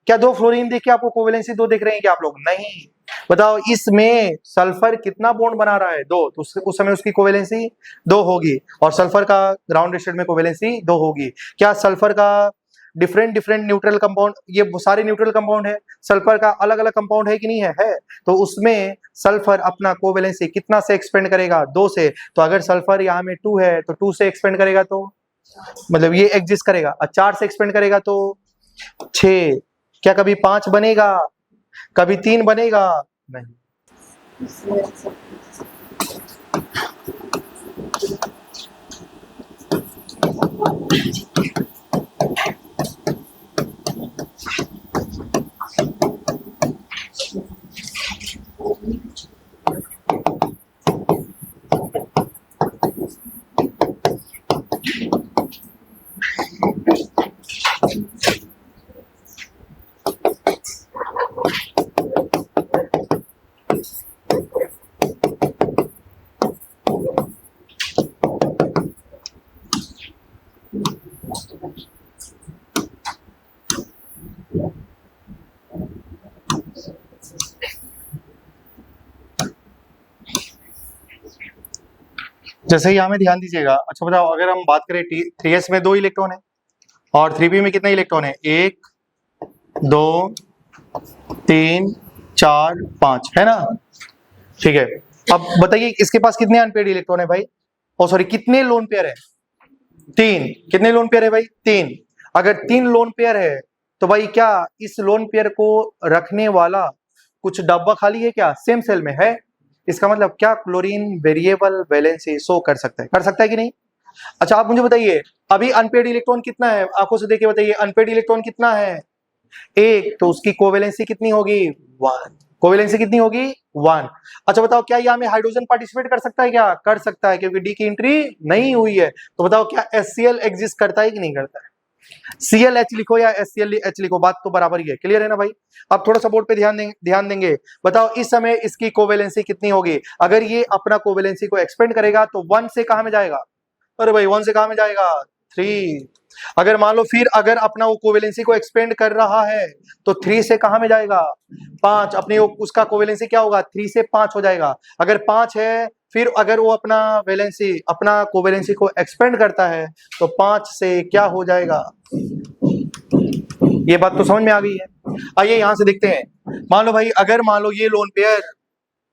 क्या 2 फ्लोरीन देख के आपको कोवेलेंसी 2 दिख रहे हैं क्या आप लोग? नहीं। बताओ, इसमें सल्फर कितना बॉन्ड बना रहा है? 2, तो उस समय उसकी कोवेलेंसी 2 होगी। और सल्फर का ग्राउंड स्टेट में कोवेलेंसी 2 होगी। क्या सल्फर का डिफरेंट न्यूट्रल कंपाउंड, ये सारे न्यूट्रल कंपाउंड है, सल्फर का अलग अलग कंपाउंड है कि नहीं है? है। तो उसमें सल्फर अपना कोवेलेंसी कितना से एक्सपेंड करेगा? 2 से। तो अगर सल्फर यहाँ में 2 है तो 2 से एक्सपेंड करेगा तो मतलब ये एग्जिस्ट करेगा। और 4 से एक्सपेंड करेगा तो 6। क्या कभी 5 बनेगा? कभी 3 बनेगा? नहीं। जैसे ही हमें ध्यान दीजिएगा। अच्छा बताओ, अगर हम बात करें 3s में 2 इलेक्ट्रॉन है और 3p में कितने इलेक्ट्रॉन है? 1, 2, 3, 4, 5 है ना। ठीक है, अब बताइए इसके पास कितने अनपेयर्ड इलेक्ट्रॉन है भाई? ओ सॉरी, कितने लोन पेयर है? 3। कितने लोन पेयर है भाई? 3। अगर 3 लोन पेयर है तो भाई क्या इस लोन पेयर को रखने वाला कुछ डब्बा खाली है क्या? सेम सेल में है। इसका मतलब क्या क्लोरीन वेरिएबल वैलेंसी शो कर सकता है? कर सकता है कि नहीं? अच्छा, आप मुझे बताइए, अभी अनपेयर्ड इलेक्ट्रॉन कितना है? आंखों से देखिए, बताइए अनपेयर्ड इलेक्ट्रॉन कितना है? 1। तो उसकी कोवेलेंसी कितनी होगी? 1। कोवेलेंसी कितनी होगी? 1। अच्छा बताओ, क्या यहाँ में हाइड्रोजन पार्टिसिपेट कर सकता है क्या? कर सकता है, क्योंकि डी की एंट्री नहीं हुई है। तो बताओ, क्या HCl एग्जिस्ट करता है कि नहीं करता है? ClH लिखो या HClH लिखो, बात तो बराबर ही है। क्लियर है ना भाई? अब थोड़ा सा बोर्ड पे ध्यान देंगे। बताओ, इस समय इसकी कोवेलेंसी कितनी होगी? अगर ये अपना कोवेलेंसी को एक्सपेंड करेगा तो 1 से कहां में जाएगा? अरे भाई, 1 से कहां में जाएगा? 3। अगर मान लो फिर अगर अपना वो कोवेलेंसी को एक्सपेंड कर रहा है तो 3 से कहां में जाएगा? 5। अपनी उसका कोवेलेंसी क्या होगा? 3 से 5 हो जाएगा। अगर 5 है, फिर अगर वो अपना कोवेलेंसी को एक्सपेंड करता है तो 5 से क्या हो जाएगा? ये बात तो समझ में आ गई है। आइए यहां से देखते हैं। मान लो भाई, अगर मान लो ये लोन पेयर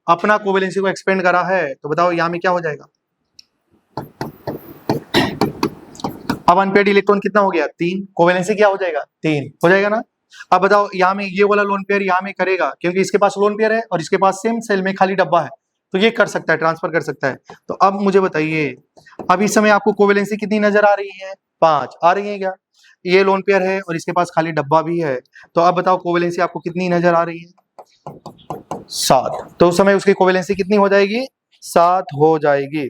अपना कोवेलेंसी को एक्सपेंड करा है तो बताओ यहां में क्या हो जाएगा? अब अनपेयर्ड इलेक्ट्रॉन कितना हो गया? 3। कोवेलेंसी क्या हो जाएगा? 3 हो जाएगा ना। अब बताओ, यहाँ में ये वाला लोन पेयर यहाँ में करेगा, क्योंकि इसके पास लोन पेयर है और इसके पास सेम सेल में खाली डब्बा है, तो ये कर सकता है, ट्रांसफर कर सकता है। तो अब मुझे बताइए, अब इस समय आपको कोवेलेंसी कितनी नजर आ रही है? 5 आ रही है क्या? ये लोन पेयर है और इसके पास खाली डब्बा भी है, तो अब बताओ कोवेलेंसी आपको कितनी नजर आ रही है? 7। तो उस समय उसकी कोवेलेंसी कितनी हो जाएगी? 7 हो जाएगी।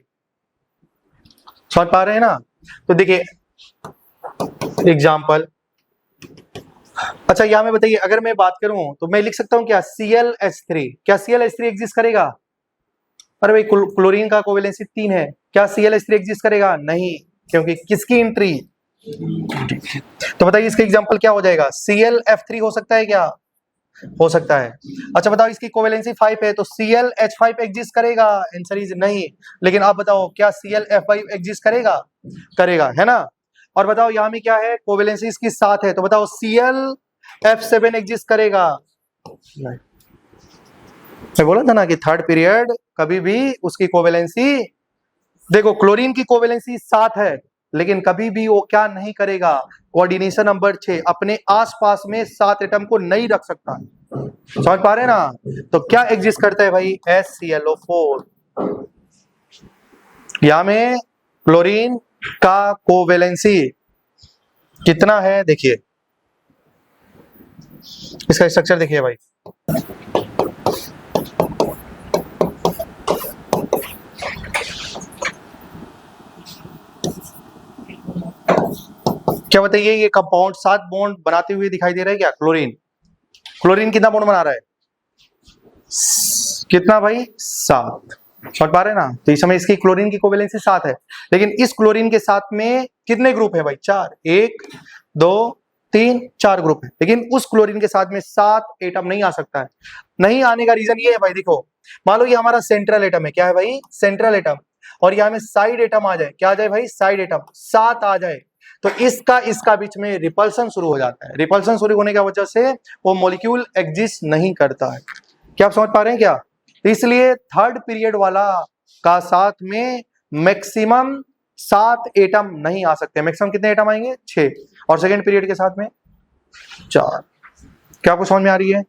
समझ पा रहे हैं ना? तो देखिए एग्जाम्पल। अच्छा, यहाँ में बताइए, अगर मैं बात करूं तो मैं लिख सकता हूं क्या? ClH3। क्या ClH3 एग्जिस्ट करेगा? अरे भाई, क्लोरीन का कोवेलेंसी 3 है, क्या ClH3 एग्जिस्ट करेगा? नहीं, क्योंकि किसकी एंट्री? तो बताइए इसका एग्जांपल क्या हो जाएगा? ClF3 हो सकता है क्या? हो सकता है। अच्छा बताओ, इसकी कोवेलेंसी 5 है तो ClH5 एग्जिस्ट करेगा? आंसर इज नहीं। लेकिन आप बताओ, क्या ClF5 एग्जिस्ट करेगा? करेगा, है ना। और बताओ यहाँ में क्या है? कोवेलेंसी इसकी 7 है, तो बताओ ClF7 एग्जिस्ट करेगा? नहीं। मैं बोला था ना कि थर्ड पीरियड कभी भी उसकी कोवेलेंसी, देखो क्लोरीन की कोवेलेंसी 7 है, लेकिन कभी भी वो क्या नहीं करेगा, कोऑर्डिनेशन नंबर 6 अपने आसपास में 7 एटम को नहीं रख सकता। समझ पा रहे हैं ना? तो क्या एग्जिस्ट करता है भाई, HClO4। यहां में क्लोरीन का कोवेलेंसी कितना है, देखिए इसका स्ट्रक्चर देखिए भाई। क्या बताइए, ये कंपाउंड 7 बॉन्ड बनाते हुए दिखाई दे रहा है क्या? क्लोरीन कितना बॉन्ड बना रहा है? कितना भाई? 7। समझ पा रहे हैं ना? तो इस समय इसकी क्लोरीन की कोवेलेंसी 7 है, लेकिन इस क्लोरीन के साथ में कितने ग्रुप है भाई? 4। 1 2 3 4 ग्रुप है, लेकिन उस क्लोरीन के साथ में 7 एटम नहीं आ सकता है। नहीं आने का रीजन ये है भाई, देखो मान लो ये हमारा सेंट्रल एटम है, क्या है भाई? Central atom. और यहाँ में साइड एटम आ जाए, क्या आ जाए भाई? साइड एटम 7 आ जाए, तो इसका बीच में रिपल्सन शुरू हो जाता है। रिपल्सन शुरू होने की वजह से वो मॉलिक्यूल एग्जिस्ट नहीं करता है। क्या आप समझ पा रहे हैं क्या? तो इसलिए थर्ड पीरियड वाला का साथ में मैक्सिमम 7 एटम नहीं आ सकते। मैक्सिमम कितने एटम आएंगे? 6। और सेकेंड पीरियड के साथ में 4। क्या आपको समझ में आ रही है?